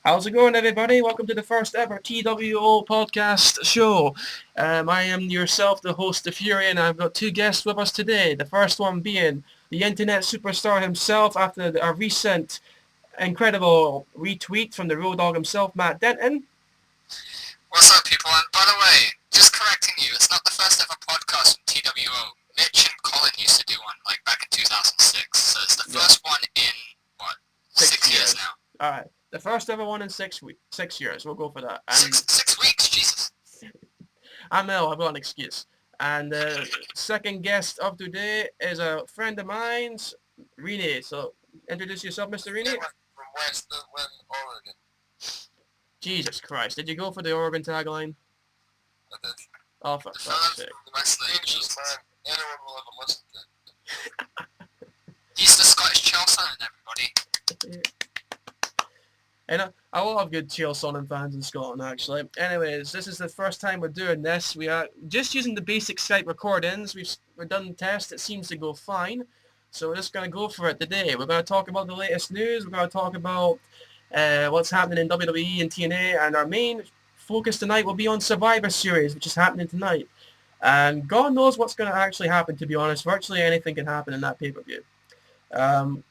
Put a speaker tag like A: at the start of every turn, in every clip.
A: How's it going, everybody? Welcome to the first ever TWO podcast show. I am yourself, the host, The Fury, and I've got two guests with us today. The first one being the internet superstar himself after a recent incredible retweet from the Road Dogg himself, Matt Denton.
B: What's up, people? And by the way, just correcting you, it's not the first ever podcast from TWO. Mitch and Colin used to do one, like back in 2006. So it's the
A: Yeah,
B: first one in, what, 6 years
A: 6 years.
B: now?
A: All right, the first ever one in 6 years. We'll go for that. And
B: Six weeks, Jesus.
A: I'm ill. I've got an excuse. And the second guest of today is a friend of mine's, Rene. So introduce yourself, Mr.
C: Yeah,
A: Rene.
C: from West Oregon.
A: Jesus Christ. Did you go for the Oregon tagline?
C: I did.
A: Oh, for
B: The
A: fuck's
B: fellas
A: sake.
B: from the West Lake,
C: Jesus,
B: Jesus.
C: man. Anyone will ever listen to.
B: He's the Scottish Chelsea and everybody.
A: And a lot of good Chael Sonnen fans in Scotland, actually. Anyways, this is the first time we're doing this. We are just using the basic Skype recordings. We've done the test. It seems to go fine. So we're just going to go for it today. We're going to talk about the latest news. We're going to talk about what's happening in WWE and TNA. And our main focus tonight will be on Survivor Series, which is happening tonight. And God knows what's going to actually happen, to be honest. Virtually anything can happen in that pay-per-view.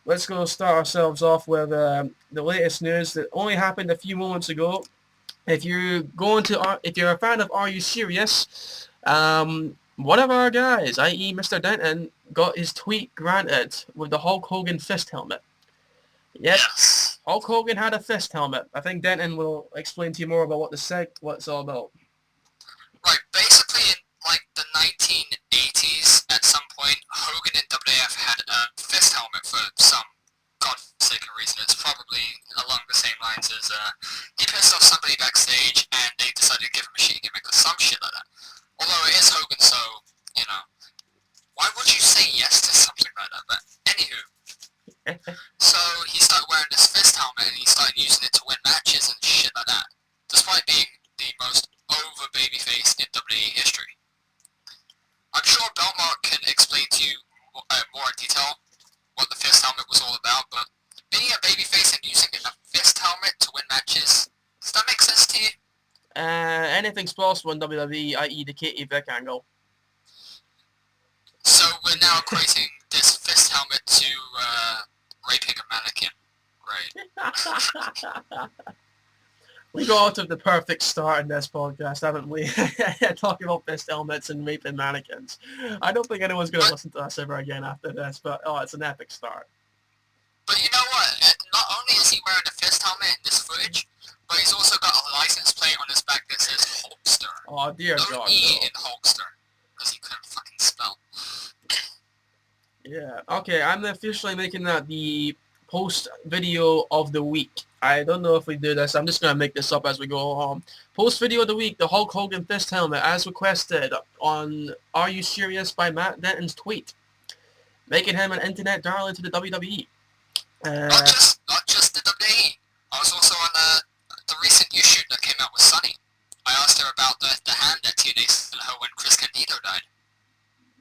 A: Let's go start ourselves off with the latest news that only happened a few moments ago. If you're a fan of Are You Serious, one of our guys, i.e. Mr. Denton, got his tweet granted with the Hulk Hogan fist helmet. Yep,
B: Yes.
A: Hulk Hogan had a fist helmet. I think Denton will explain to you more about what it's all about.
B: Right, basically in, like, the 1980s, at some point, Hogan and WWF had a fist helmet for some godforsaken reason. It's probably along the same lines as, he pissed off somebody backstage, and they decided to give him a shitty gimmick or some shit like that. Although it is Hogan, so, you know, why would you say yes to something like that? But, anywho, so he started wearing this fist helmet, and he started using it to win matches and shit like that, despite being the most over babyface in WWE history. I'm sure Belmont can explain to you more in detail what the fist helmet was all about, but being a babyface and using a fist helmet to win matches, does that make sense to you?
A: Anything's possible in WWE, i.e. the Katie Vick angle.
B: So we're now equating this fist helmet to raping a mannequin, right?
A: We got to the perfect start in this podcast, haven't we? Talking about fist helmets and raping mannequins. I don't think anyone's going to listen to us ever again after this, but it's an epic start.
B: But you know what? Not only is he wearing a fist helmet in this footage, but he's also got a license plate on his back that says Hulkster.
A: Oh dear
B: No
A: God.
B: E
A: No.
B: in Hulkster, because he couldn't fucking spell.
A: Yeah. Okay, I'm officially making that the post video of the week. I don't know if we do this. I'm just going to make this up as we go along. Post video of the week, the Hulk Hogan fist helmet, as requested on Are You Serious by Matt Denton's tweet, making him an internet darling to the WWE.
B: Not just the WWE. I was also on the recent news shoot that came out with Sunny. I asked her about the hand that TNA sent her when Chris Candido died.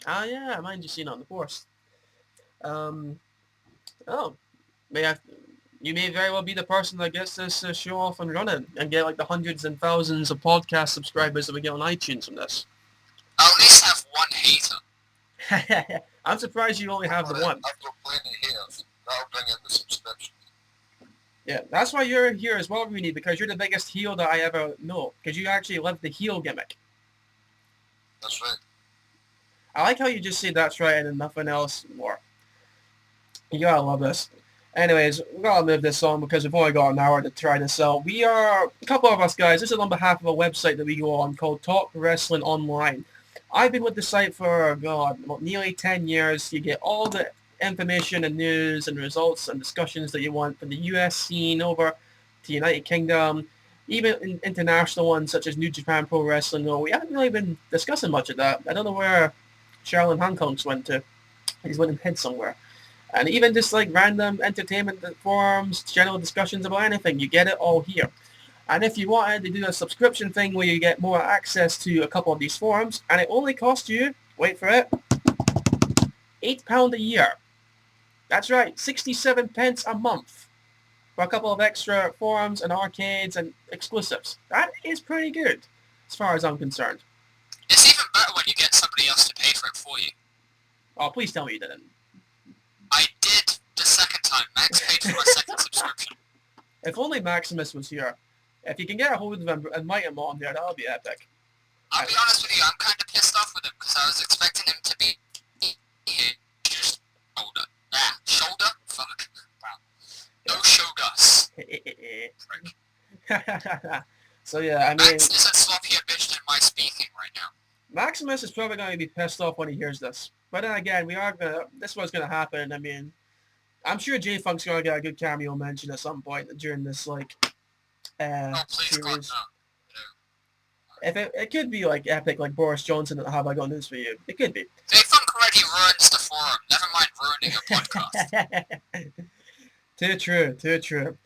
A: Oh yeah, mind you seen it on the post. Oh, you may very well be the person that gets this show off and running and get like the hundreds and thousands of podcast subscribers that we get on iTunes from this.
B: I'll at least have one hater.
A: I'm surprised you only have the one.
C: I've got plenty here. That'll bring in the subscription.
A: Yeah, that's why you're here as well, Rooney, because you're the biggest heel that I ever know, because you actually love the heel gimmick.
C: That's right.
A: I like how you just say that's right and then nothing else more. You gotta love this. Anyways, we gotta move this on because we've only got an hour to try this out. We are, a couple of us guys, this is on behalf of a website that we go on called Talk Wrestling Online. I've been with the site for, nearly 10 years. You get all the information and news and results and discussions that you want from the US scene over to the United Kingdom, even in international ones such as New Japan Pro Wrestling. No, we haven't really been discussing much of that. I don't know where Charlotte Hancock's went to. He's went and hid somewhere. And even just like random entertainment forums, general discussions about anything, you get it all here. And if you wanted to do a subscription thing where you get more access to a couple of these forums, and it only costs you, wait for it, £8 a year. That's right, 67 pence a month. for a couple of extra forums and arcades and exclusives. That is pretty good, as far as I'm concerned.
B: It's even better when you get somebody else to pay for it for you.
A: Oh, please tell me you didn't.
B: I did the second time. Max paid for my second subscription.
A: If only Maximus was here. If you can get a hold of him and invite him on there, that would be epic.
B: I'll be honest with you, I'm kind of pissed off with him because I was expecting him to be here. Just shoulder? Fuck. Wow. No Shogus.
A: So yeah, I mean,
B: Max is a sloppier bitch than my speaking right now.
A: Maximus is probably going to be pissed off when he hears this. But then again, this was going to happen. I mean, I'm sure J-Funk's going to get a good cameo mention at some point during this, like,
B: Oh, please, God,
A: series.
B: no.
A: If it could be, like, epic, like Boris Johnson and Have I Got News For You. It could be.
B: J-Funk already ruins the forum. Never mind ruining a podcast.
A: Too true, too true.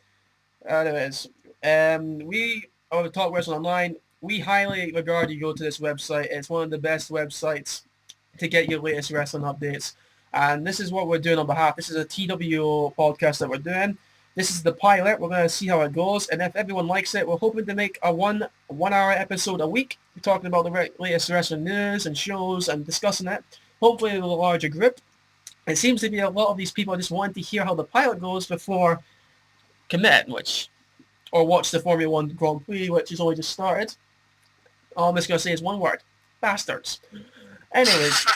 A: Anyways, we over Talk Wrestling Online, we highly regard you go to this website. It's one of the best websites to get your latest wrestling updates. And this is what we're doing on behalf. This is a TWO podcast that we're doing. This is the pilot. We're going to see how it goes. And if everyone likes it, we're hoping to make a one-hour episode a week. We're talking about the latest wrestling news and shows and discussing it. Hopefully with a larger group. It seems to be a lot of these people just want to hear how the pilot goes before commit, or watch the Formula 1 Grand Prix, which has only just started. All I'm just going to say is one word. Bastards. Anyways.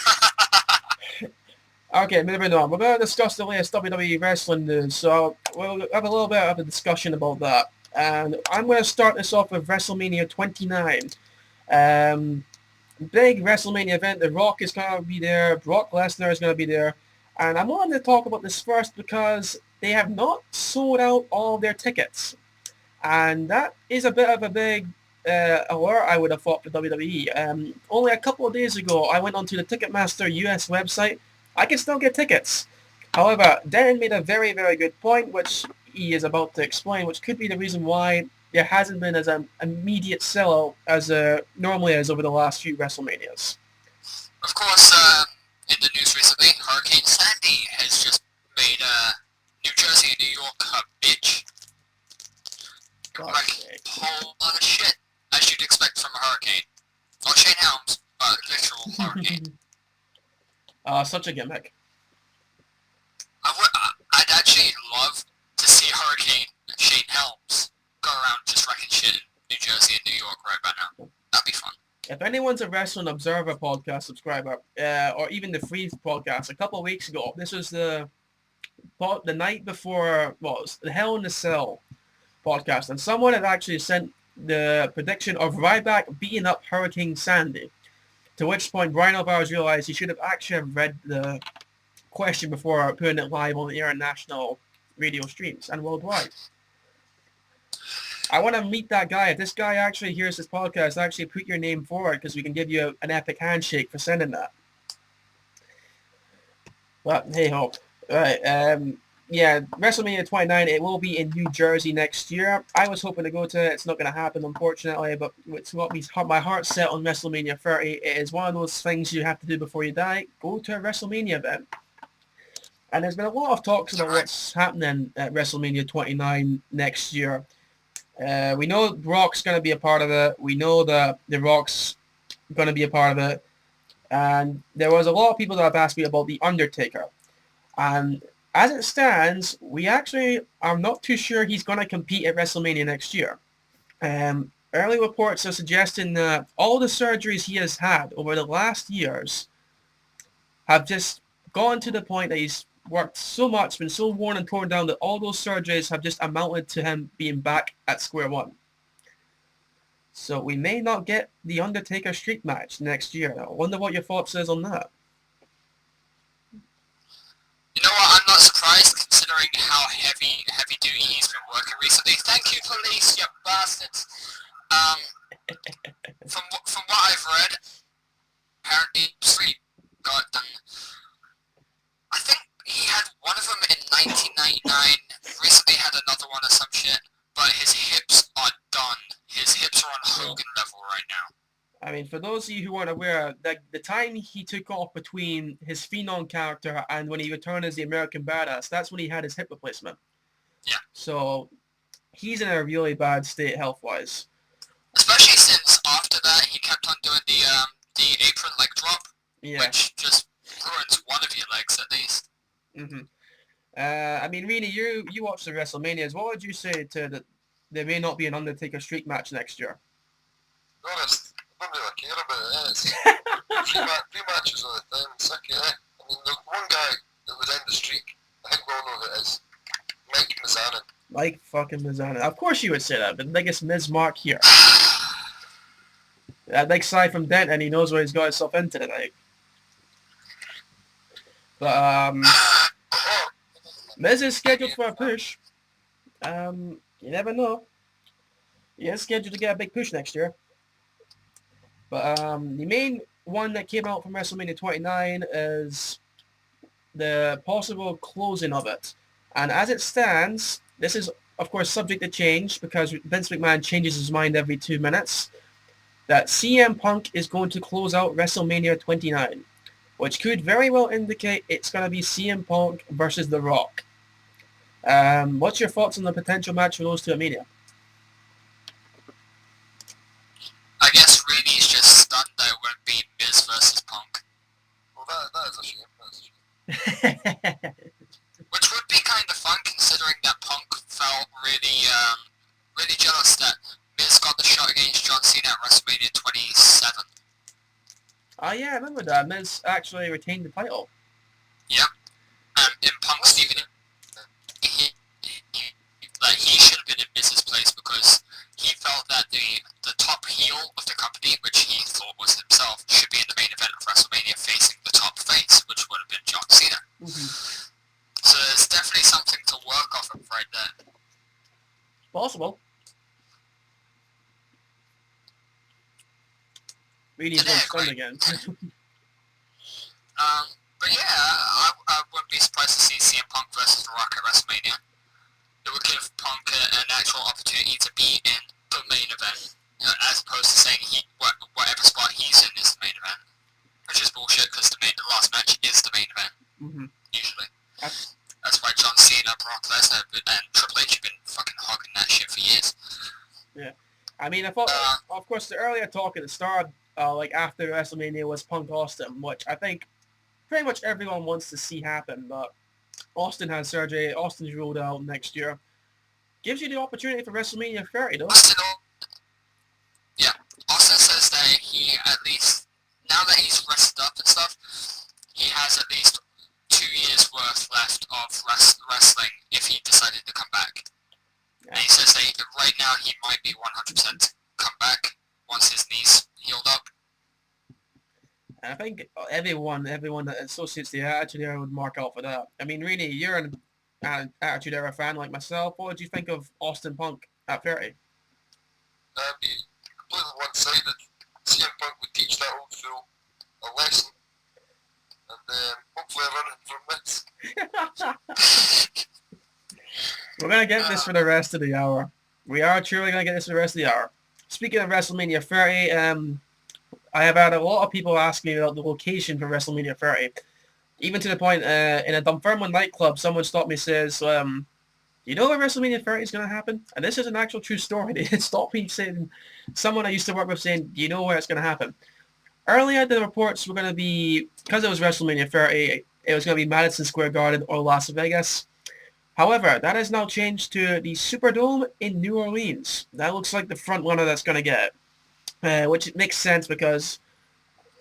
A: Okay, moving on. We're going to discuss the latest WWE wrestling news, so we'll have a little bit of a discussion about that. And I'm going to start this off with WrestleMania 29. Big WrestleMania event. The Rock is going to be there. Brock Lesnar is going to be there. And I wanted to talk about this first because they have not sold out all their tickets. And that is a bit of a big alert, I would have thought, for WWE. Only a couple of days ago, I went onto the Ticketmaster US website. I can still get tickets. However, Darren made a very, very good point, which he is about to explain, which could be the reason why there hasn't been as an immediate sellout as normally is over the last few WrestleManias.
B: Of course, in the news recently, Hurricane Sandy has just made New Jersey and New York a bitch. Like, whole lot of shit, as you'd expect from a hurricane. Not Shane Helms, but literal hurricane.
A: Such a gimmick.
B: I'd actually love to see Hurricane and Shane Helms go around just wrecking shit in New Jersey and New York right now. That'd be fun.
A: If anyone's a Wrestling Observer podcast subscriber, or even the Free podcast, a couple of weeks ago, this was the night before, well, it was the Hell in the Cell podcast, and someone had actually sent the prediction of Ryback beating up Hurricane Sandy. To which point, Brian Alvarez realized he should have actually read the question before putting it live on the international radio streams and worldwide. I want to meet that guy. If this guy actually hears this podcast, actually put your name forward because we can give you an epic handshake for sending that. But hey ho. Right. Yeah, WrestleMania 29, it will be in New Jersey next year. I was hoping to go to it. It's not going to happen, unfortunately, but it's got my heart set on WrestleMania 30. It is one of those things you have to do before you die. Go to a WrestleMania event. And there's been a lot of talks about what's happening at WrestleMania 29 next year. We know Rock's going to be a part of it. We know that The Rock's going to be a part of it. And there was a lot of people that have asked me about The Undertaker. And as it stands, we actually are not too sure he's going to compete at WrestleMania next year. Early reports are suggesting that all the surgeries he has had over the last years have just gone to the point that he's worked so much, been so worn and torn down that all those surgeries have just amounted to him being back at square one. So we may not get the Undertaker street match next year. I wonder what your thoughts is on that.
B: You know what, I'm not surprised considering how heavy duty he's been working recently. Thank you, police, you bastards. From what I've read, apparently Street got done. I think he had one of them in 1999, recently had another one or some shit, but his hips are done. His hips are on Hogan level right now.
A: I mean, for those of you who aren't aware, the time he took off between his Phenom character and when he returned as the American Badass, that's when he had his hip replacement.
B: Yeah.
A: So he's in a really bad state health-wise.
B: Especially since after that he kept on doing the apron leg drop,
A: Yeah.
B: which just ruins one of your legs at least.
A: Mm-hmm. I mean, really, you watch the WrestleManias. What would you say to that? There may not be an Undertaker streak match next year.
C: To be honest, I don't really care about it. It's three matches are the thing. Sick of it. I mean, the one guy that would end the streak, I think we all know who it is. Mike Mizanin.
A: Like fucking Mizanin. Of course you would say that, but the biggest Miz mark here. That big side from Dent, and he knows what he's got himself into tonight. But Miz is scheduled for a push. You never know. He is scheduled to get a big push next year. But the main one that came out from WrestleMania 29 is the possible closing of it. And as it stands, this is, of course, subject to change because Vince McMahon changes his mind every 2 minutes, that CM Punk is going to close out WrestleMania 29, which could very well indicate it's going to be CM Punk versus The Rock. What's your thoughts on the potential match for those two at Mania?
B: I guess really he's just stunned that it won't be Miz versus Punk.
C: Well, that is a shame. That's a shame.
B: Which would be kind of fun considering that Punk felt really jealous that Miz got the shot against John Cena at WrestleMania 27.
A: Oh yeah, I remember that. Miz actually retained the title.
B: Yep. In Punk's even he should have been in Miz's place because he felt that the top heel of the company, which he thought was himself, should be in the main event of WrestleMania facing the top face, which would have been John Cena.
A: Mm-hmm.
B: So there's definitely something to work off of right there.
A: Possible. Really
B: Yeah,
A: fun again.
B: But yeah, I wouldn't be surprised to see CM Punk versus The Rock at WrestleMania. It would give Punk an actual opportunity to be in the main event, as opposed to saying whatever spot he's in is the main event, which is bullshit because the last match is the main event, usually. That's why John Cena, Brock Lesnar, and Triple H have been fucking hogging that shit for years.
A: Yeah. I mean, I thought, of course, the earlier talk at the start, like after WrestleMania, was Punk Austin, which I think pretty much everyone wants to see happen, but Austin has surgery. Austin's ruled out next year. Gives you the opportunity for WrestleMania 30, though.
B: Austin says that he at least, now that he's rested up and stuff, he has at least 2 years worth left of wrestling if he decided to come back. Yeah. And he says that right now he might be 100% come back once his knees healed up.
A: And I think everyone that associates the Attitude Era would mark out for that. I mean, really, you're an Attitude Era fan like myself. What did you think of Austin Punk at 30?
C: That'd be completely one-sided. CM Punk would teach that old fool a lesson. And hopefully I run it from this.
A: We're going to get this for the rest of the hour. We are truly going to get this for the rest of the hour. Speaking of WrestleMania 30, I have had a lot of people asking me about the location for WrestleMania 30. Even to the point, in a Dunfermline nightclub, someone stopped me and says, you know where WrestleMania 30 is going to happen? And this is an actual true story. They stopped me saying, someone I used to work with saying, do you know where it's going to happen? Earlier, the reports were going to be, because it was WrestleMania 30, it was going to be Madison Square Garden or Las Vegas. However, that has now changed to the Superdome in New Orleans. That looks like the front runner that's going to get it, which makes sense because,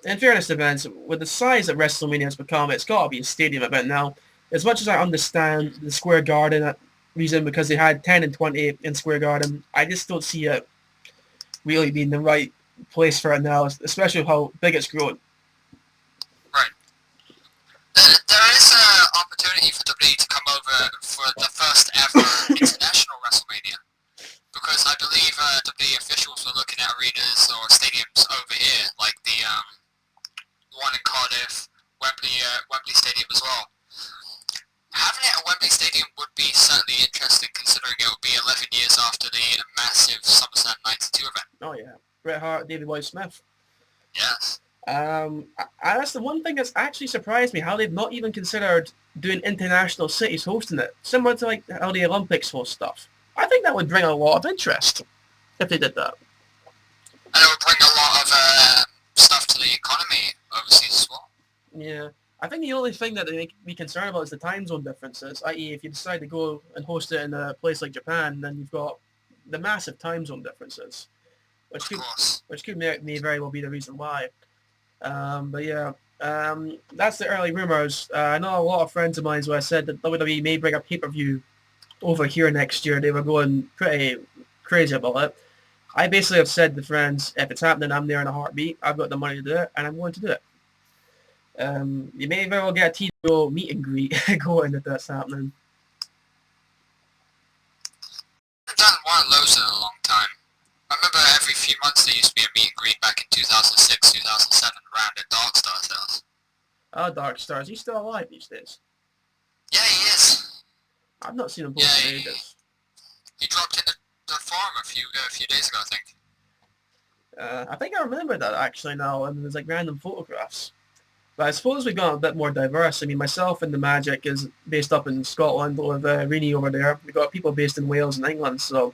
A: in fairness to Vince, with the size that WrestleMania has become, it's got to be a stadium event now. As much as I understand the Square Garden reason because they had 10 and 20 in Square Garden, I just don't see it really being the right place for it now, especially how big it's grown.
B: Right. There is an opportunity for WWE to come over for the first ever international WrestleMania. Because I believe WWE officials were looking at arenas or stadiums over here, like the one in Cardiff, Wembley Stadium as well. Having it at Wembley Stadium would be certainly interesting, considering it would be 11 years after the massive SummerSlam 92 event.
A: Oh yeah, Bret Hart, David Lloyd Smith.
B: Yes.
A: That's the one thing that's actually surprised me, how they've not even considered doing international cities hosting it, similar to like how the Olympics host stuff. I think that would bring a lot of interest if they did that.
B: And it would bring a lot of stuff to the economy overseas as well.
A: Yeah. I think the only thing that they be concerned about is the time zone differences, i.e. if you decide to go and host it in a place like Japan, then you've got the massive time zone differences, which could may very well be the reason why. But yeah, that's the early rumors. I know a lot of friends of mine who I said that WWE may bring a pay-per-view over here next year. They were going pretty crazy about it. I basically have said to friends, if it's happening, I'm there in a heartbeat. I've got the money to do it, and I'm going to do it. You may very well get a TWO meet and greet going if that's happening.
B: I've done one of those in a long time. I remember every few months there used to be a meet and greet back in 2006, 2007 around at Dark Star's house.
A: Oh, Dark Stars. He's still alive these days.
B: Yeah, he is.
A: I've not seen him post in ages.
B: He dropped in the forum a few days ago, I think.
A: I think I remember that actually now, and there's like random photographs. But I suppose we've got a bit more diverse. I mean, myself and the Magic is based up in Scotland with Rini over there. We've got people based in Wales and England, so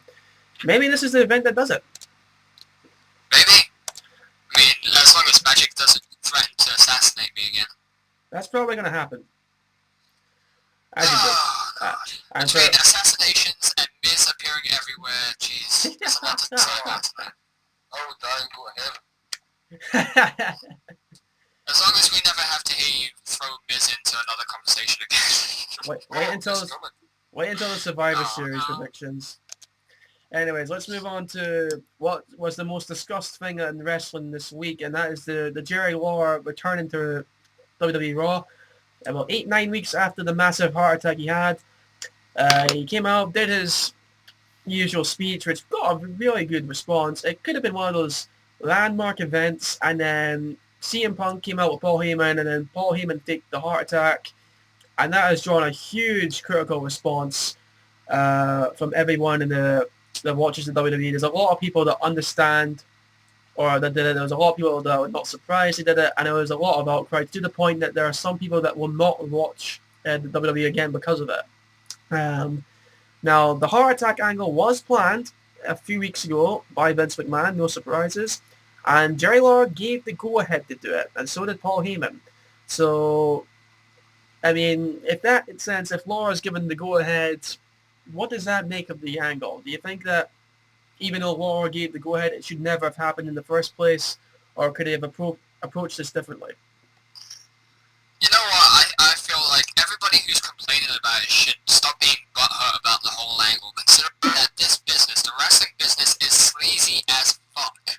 A: maybe this is the event that does it.
B: Maybe. I mean, as long as Magic doesn't threaten to assassinate me again.
A: That's probably going to happen.
B: And between assassinations and Miz appearing everywhere, jeez, there's a lot to talk about tonight.
C: I would die and go to heaven.
B: As long as we never have to hear you throw Miz into another conversation again.
A: wait until the Survivor Series predictions. Anyways, let's move on to what was the most discussed thing in wrestling this week, and that is the Jerry Lawler returning to WWE Raw about 8-9 weeks after the massive heart attack he had. He came out, did his usual speech, which got a really good response. It could have been one of those landmark events, and then CM Punk came out with Paul Heyman, and then Paul Heyman faked the heart attack, and that has drawn a huge critical response from everyone in the watches the WWE. There's a lot of people that understand or that did it. There was a lot of people that were not surprised he did it, and there was a lot of outcry to the point that there are some people that will not watch the WWE again because of it. Now, the heart attack angle was planned a few weeks ago by Vince McMahon, no surprises, and Jerry Lawler gave the go-ahead to do it, and so did Paul Heyman. So, I mean, if Lawler's given the go-ahead, what does that make of the angle? Do you think that even though Lawler gave the go-ahead, it should never have happened in the first place, or could he have approached this differently?
B: You know what, I feel like everybody who's complaining about it should stop being butthurt about the whole angle, considering that this business, the wrestling business, is sleazy as fuck.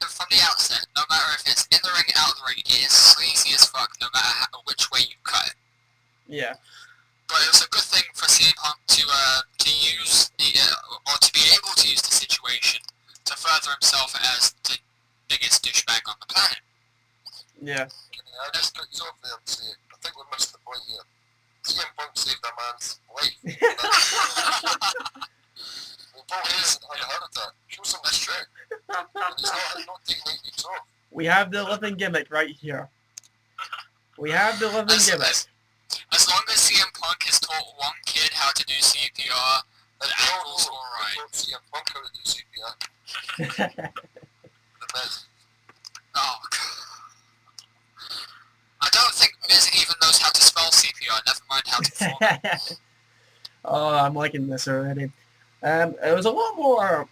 B: From the outset, no matter if it's in the ring, out of the ring, it is sleazy as fuck, no matter which way you cut it.
A: Yeah.
B: But it was a good thing for CM Punk to use or to be able to use the situation to further himself as the biggest douchebag on the planet.
A: Yeah.
C: I just cut you off there and say, I think we missed the point here. CM Punk saved a man's life. Well, Paul Heyman had a heart attack. Show some respect. He's not taking 8 weeks off.
A: We have the living gimmick right here. We have the living gimmick.
B: As long as CM Punk has taught one kid how to do CPR, then Angle's alright.
C: CM Punk how to do CPR. The best.
B: Oh, God. I don't think Miz even knows how to spell CPR, never mind how to perform it.
A: Oh, I'm liking this already. It was a lot more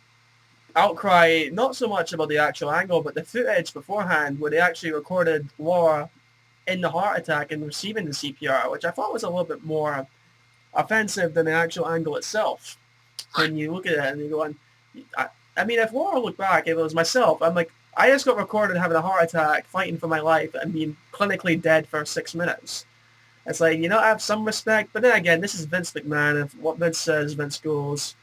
A: outcry, not so much about the actual angle, but the footage beforehand where they actually recorded Lawler in the heart attack and receiving the CPR, which I thought was a little bit more offensive than the actual angle itself. When you look at it and you go, I mean, if Lawler looked back, if it was myself, I'm like, I just got recorded having a heart attack, fighting for my life, and being clinically dead for 6 minutes. It's like, I have some respect, but then again, this is Vince McMahon. If what Vince says, Vince goes.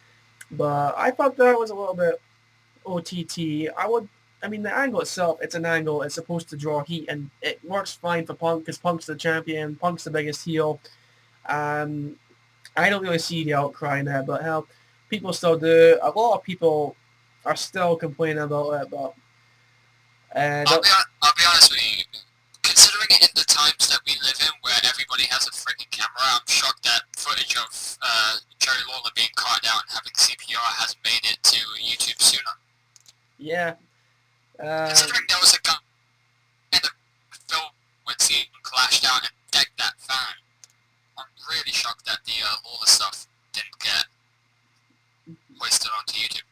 A: But I thought that was a little bit OTT. I mean, the angle itself, it's an angle. It's supposed to draw heat, and it works fine for Punk because Punk's the champion. Punk's the biggest heel. I don't really see the outcry in there, but hell, people still do. A lot of people are still complaining about it, but And
B: I'll be honest with you. Considering in the times that we live in, where everybody has a freaking camera, I'm shocked that footage of Jerry Lawler being carted out and having CPR hasn't made it to YouTube sooner.
A: yeah,
B: Considering there was a gun in the film when he clashed out and decked that fan, I'm really shocked that the Lawler stuff didn't get hoisted onto YouTube.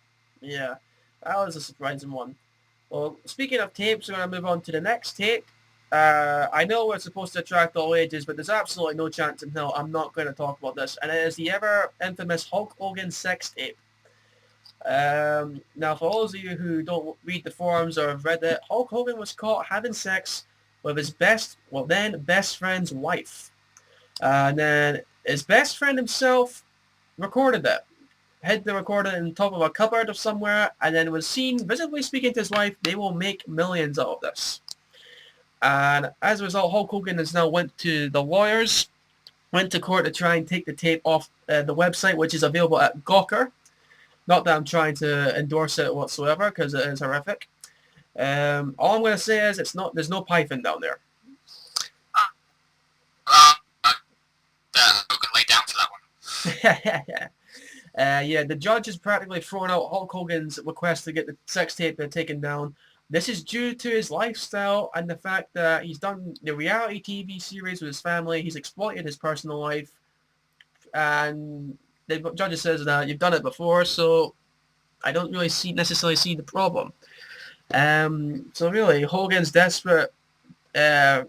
A: yeah, that was a surprising one. Well, speaking of tapes, we're going to move on to the next tape. I know we're supposed to attract all ages, but there's absolutely no chance in hell I'm not going to talk about this. And it is the ever infamous Hulk Hogan sex tape. Now, for those of you who don't read the forums or have read it, Hulk Hogan was caught having sex with his best friend's wife. And then his best friend himself recorded it. Hid the recorder in top of a cupboard of somewhere, and then was seen visibly speaking to his wife. They will make millions out of this. And as a result, Hulk Hogan has now went to the lawyers, went to court to try and take the tape off the website, which is available at Gawker. Not that I'm trying to endorse it whatsoever, because it is horrific. All I'm going to say is there's no python down there.
B: Hogan laid down for that one.
A: Yeah, the judge has practically thrown out Hulk Hogan's request to get the sex tape taken down. This is due to his lifestyle and the fact that he's done the reality TV series with his family. He's exploited his personal life. And the judge says that you've done it before, so I don't really necessarily see the problem. So really, Hogan's desperate to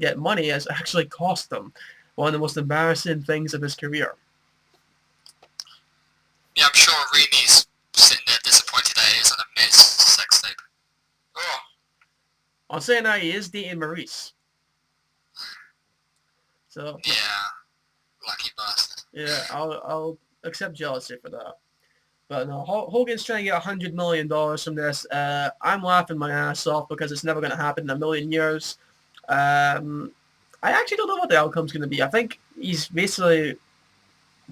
A: get money has actually cost him one of the most embarrassing things of his career.
B: Yeah, I'm sure Reenie's sitting there disappointed that he isn't a Miss sex tape.
C: Oh,
A: I'll say now he is dating Maurice. So
B: Yeah, lucky bastard.
A: yeah, I'll accept jealousy for that. But no, Hogan's trying to get $100 million from this. I'm laughing my ass off because it's never going to happen in a million years. I actually don't know what the outcome's going to be. I think he's basically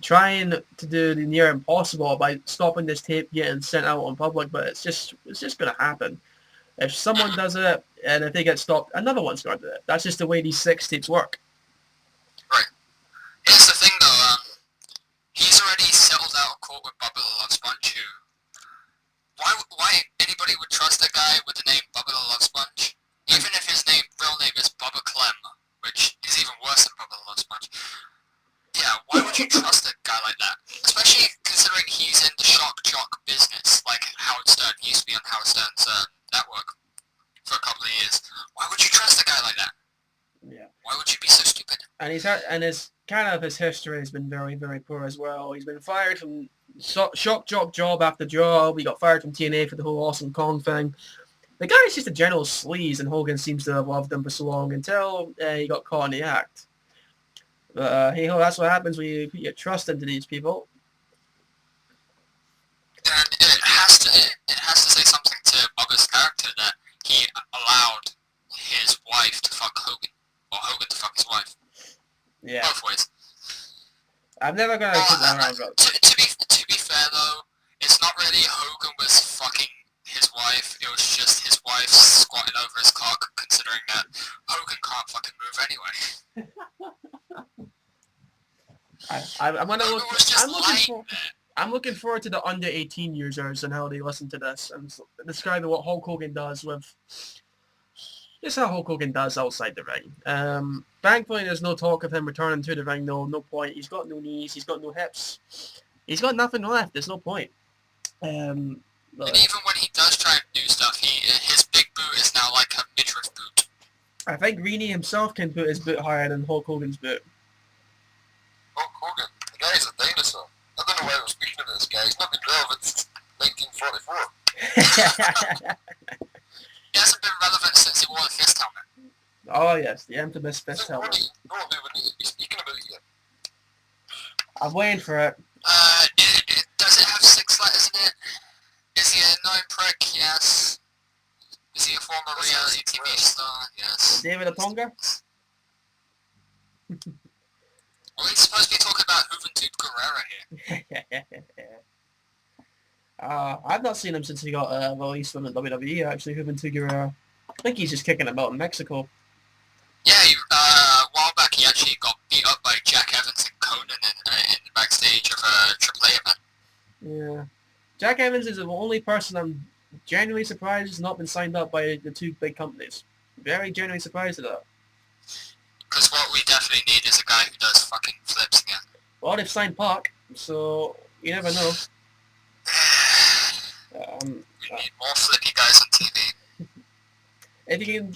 A: trying to do the near impossible by stopping this tape getting sent out on public, but it's just going to happen. If someone does it, and if they get stopped, another one's going to do it. That's just the way these sex tapes work.
B: Right. Here's the thing though, he's already settled out of court with Bubba the Love Sponge, who... Why anybody would trust a guy with the name Bubba the Love Sponge? Even if his real name is Bubba Clem, which is even worse than Bubba the Love Sponge. Yeah, why would you trust a guy like that? Especially considering he's in the shock jock business, like Howard Stern. He used to be on Howard Stern's network for a couple of years. Why would you trust a guy like that?
A: Yeah.
B: Why would you be so stupid?
A: And his history has been very, very poor as well. He's been fired from shock job after job. He got fired from TNA for the whole Awesome Kong thing. The guy's just a general sleaze, and Hogan seems to have loved him for so long until he got caught in the act. But hey ho, that's what happens when you put your trust into these people.
B: And it has to say something to Bubba's character that he allowed his wife to fuck Hogan, or Hogan to fuck his wife.
A: Yeah.
B: Both ways.
A: I'm never gonna put that around, bro.
B: To be fair though, it's not really Hogan was fucking his wife. It was just his wife squatting over his cock, considering that Hogan can't fucking move anyway.
A: I'm looking forward to the under 18 users and how they listen to this and describing what Hulk Hogan does with just how Hulk Hogan does outside the ring. Thankfully, there's no talk of him returning to the ring. No point. He's got no knees. He's got no hips. He's got nothing left. There's no point.
B: And even when he does try and do stuff, his big boot is now like a midriff boot.
A: I think Reenie himself can put his boot higher than Hulk Hogan's boot.
C: Hulk Hogan, the guy is a dinosaur. I don't know why I'm speaking of this guy. He's not been relevant since 1944.
B: He hasn't been relevant since he wore the fist helmet.
A: Oh yes, the infamous fist
C: No one
A: helmet.
C: would need to be speaking about it yet.
A: I'm waiting for it.
B: Does it have 6 letters in it? Is he a known prick? Yes. Is he a former reality TV star? Yes.
A: David Otunga?
B: Well, he's supposed to be talking about Juventud Guerrera here.
A: I've not seen him since he got released from the WWE, actually, Ruben Figueroa. I think he's just kicking about in Mexico.
B: Yeah, a while back he actually got beat up by Jack Evans and Conan in the backstage of a AAA event.
A: Yeah. Jack Evans is the only person I'm genuinely surprised has not been signed up by the two big companies. Very genuinely surprised at that.
B: Because what we definitely need is a guy who does fucking flips again.
A: Well, they've signed Park, so you never know.
B: We need more flippy guys on TV.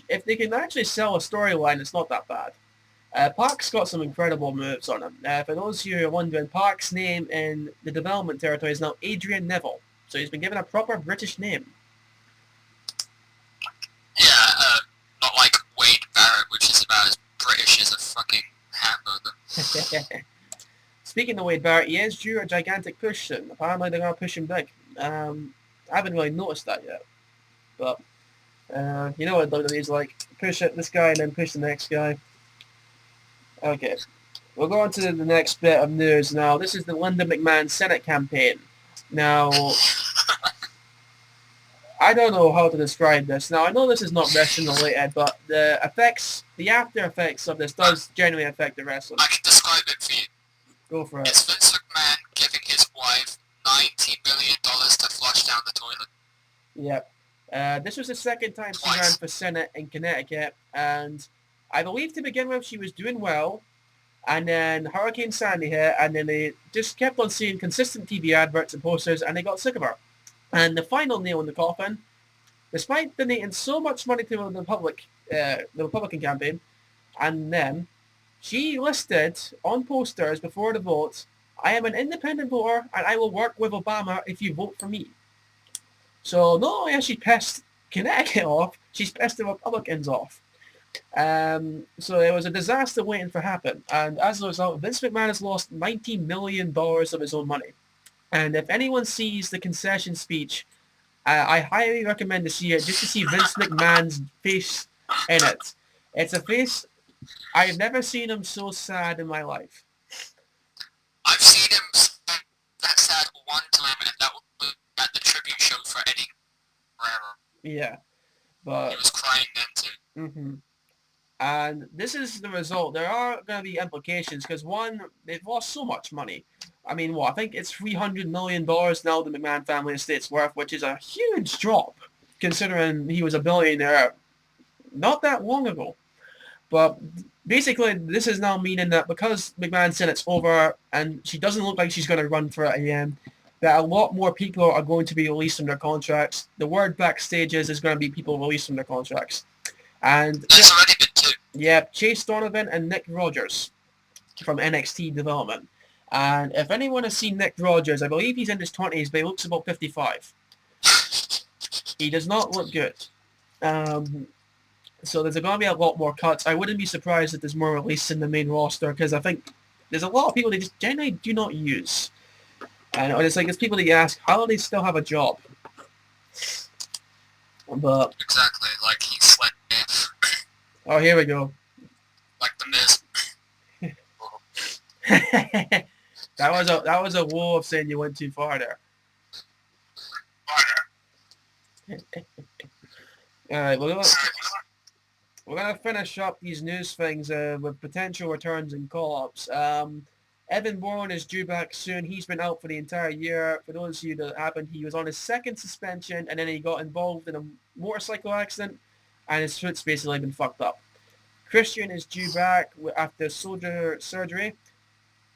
A: If they can actually sell a storyline, it's not that bad. Park's got some incredible moves on him. For those of you who are wondering, Park's name in the development territory is now Adrian Neville, so he's been given a proper British name.
B: Yeah, not like Wade Barrett, which is about as British as a fucking hamburger.
A: Speaking of Wade Barrett, he is due a gigantic push soon. Apparently they're going to push him big. I haven't really noticed that yet. But, you know what WWE's like. Push it, this guy, and then push the next guy. Okay. We'll go on to the next bit of news now. This is the Linda McMahon Senate campaign. Now, I don't know how to describe this. Now, I know this is not wrestling related, but the after effects of this does genuinely affect the wrestling.
B: I can describe it for you.
A: Go for it.
B: It's Vince McMahon giving his wife $90 million to flush down the toilet.
A: Yep. This was the second time she
B: Twice.
A: ran for Senate in Connecticut, and I believe to begin with she was doing well, and then Hurricane Sandy hit, and then they just kept on seeing consistent TV adverts and posters, and they got sick of her. And the final nail in the coffin, despite donating so much money to the Republican campaign, and then she listed on posters before the vote, "I am an independent voter and I will work with Obama if you vote for me." So not only has she pissed Connecticut off, she's pissed the Republicans off. So it was a disaster waiting to happen. And as a result, Vince McMahon has lost $90 million of his own money. And if anyone sees the concession speech, I highly recommend to see it just to see Vince McMahon's face in it. It's a face, I've never seen him so sad in my life.
B: I've seen him that sad one time, and that was at the tribute show for Eddie Guerrero.
A: Yeah,
B: He
A: but
B: was crying then too.
A: And this is the result. There are going to be implications because one, they've lost so much money. I mean, I think it's $300 million now the McMahon family estate's worth, which is a huge drop considering he was a billionaire not that long ago. But basically, this is now meaning that because McMahon said it's over and she doesn't look like she's going to run for it again, that a lot more people are going to be released from their contracts. The word backstage is going to be people released from their contracts. And
B: There's already been two.
A: yeah, Chase Donovan and Nick Rogers from NXT Development. And if anyone has seen Nick Rogers, I believe he's in his 20s, but he looks about 55. He does not look good. So there's going to be a lot more cuts. I wouldn't be surprised if there's more released in the main roster because I think there's a lot of people they just generally do not use. And it's like there's people that you ask, how do they still have a job? But
B: Exactly, like he slept death.
A: oh, here we go.
B: Like the Miz.
A: that was a woe of saying you went too far there. All right, we're gonna finish up these news things with potential returns and call-ups. Evan Bourne is due back soon. He's been out for the entire year. For those of you that happened, he was on his second suspension, and then he got involved in a motorcycle accident, and his foot's basically been fucked up. Christian is due back after shoulder surgery.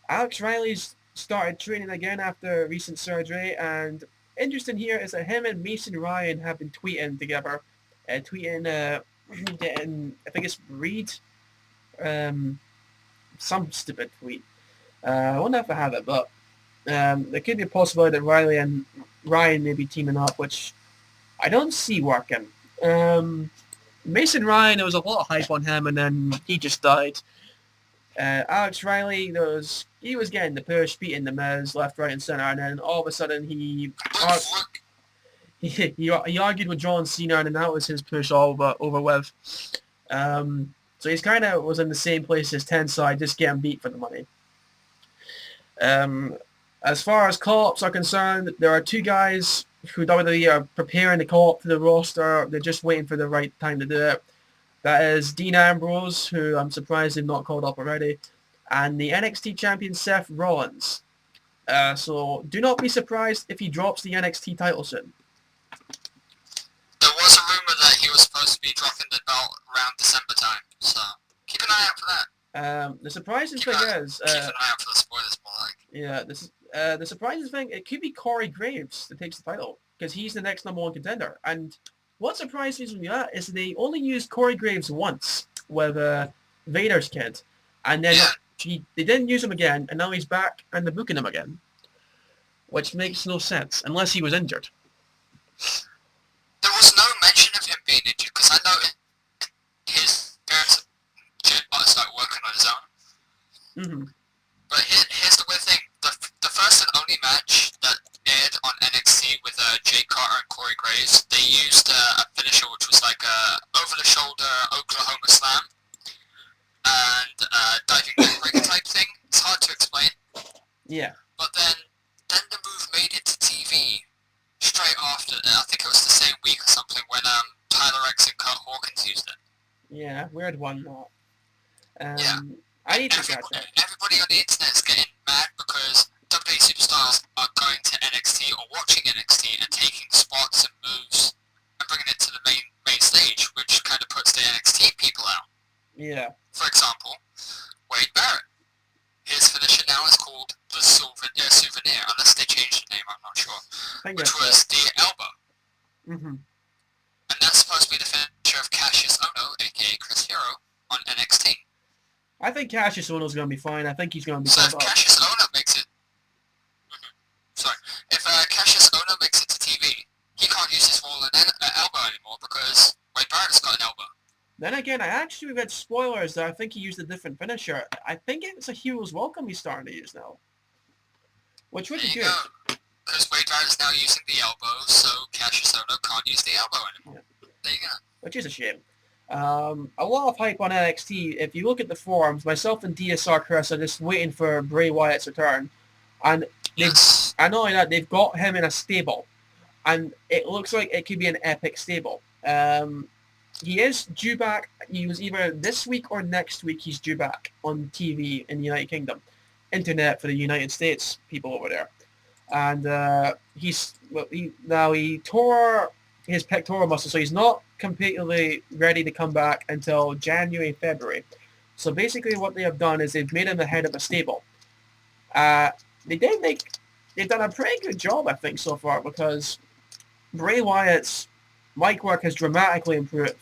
A: Alex Riley's started training again after recent surgery, and interesting here is that him and Mason Ryan have been tweeting together, getting, I think it's Reed, some stupid tweet. I wonder if I have it, but there could be a possibility that Riley and Ryan may be teaming up, which I don't see working. Mason Ryan, there was a lot of hype on him, and then he just died. Alex Riley, he was getting the push, beating the Miz left, right, and center, and then all of a sudden he argued with John Cena, and that was his push over with. So he's kind of was in the same place as Tensai, just getting beat for the money. As far as call-ups are concerned, there are two guys who WWE are preparing to call up to the roster. They're just waiting for the right time to do it. That is Dean Ambrose, who I'm surprised they've not called up already, and the NXT champion Seth Rollins. So do not be surprised if he drops the NXT title soon.
B: There was a rumor that he was supposed to be dropping the belt around December time, so keep an eye out for that.
A: The surprising
B: Keep
A: thing
B: an
A: is,
B: eye out for the spoilers, more like.
A: yeah, the surprising thing, it could be Corey Graves that takes the title because he's the next number one contender. And what surprised me with that is they only used Corey Graves once with Vader's kid, and then they didn't use him again, and now he's back and they're booking him again, which makes no sense unless he was injured.
B: There was no mention of him being injured because I know his parents started working on his own.
A: Mm-hmm.
B: But here's the weird thing: the first and only match that aired on NXT with Jay Carter and Corey Graves, they used a finisher which was like a over-the-shoulder Oklahoma Slam and diving neckbreaker type thing. It's hard to explain.
A: Yeah.
B: But then the move made it to TV straight after. I think it was the same week or something when Tyler X and Kurt Hawkins used it.
A: Yeah, weird one.
B: Yeah.
A: I need to catch it.
B: Everybody on the internet is getting mad because WWE superstars are going to NXT or watching NXT and taking spots and moves and bringing it to the main stage, which kind of puts the NXT people out.
A: Yeah.
B: For example, Wade Barrett. His finisher now is called the Souvenir, unless they changed the name, I'm not sure. Which was the elbow.
A: Mm-hmm.
B: And that's supposed to be the finisher of Cassius Ohno, aka Chris Hero, on NXT.
A: I think Cassius Ohno's going to be fine. I think he's going to be
B: So
A: called
B: if
A: up.
B: Cassius Ohno makes it... If Cassius Ohno makes it to TV, he can't use his fallen elbow anymore because Wade Barrett's got an elbow.
A: Then again, I actually read spoilers that I think he used a different finisher. I think it's a Hero's Welcome he's starting to use now. Which would be good.
B: Because Wade Barrett's now using the elbow, so Cassius Ohno can't use the elbow anymore. Yeah. There you go.
A: Which is a shame. A lot of hype on NXT. If you look at the forums, myself and DSR Chris are just waiting for Bray Wyatt's return. And I know that they've got him in a stable. And it looks like it could be an epic stable. He is due back. He was either this week or next week he's due back on TV in the United Kingdom. Internet for the United States people over there. And he tore his pectoral muscle, so he's not completely ready to come back until January, February. So basically what they have done is they've made him the head of a stable. They've done a pretty good job, I think, so far, because Bray Wyatt's mic work has dramatically improved.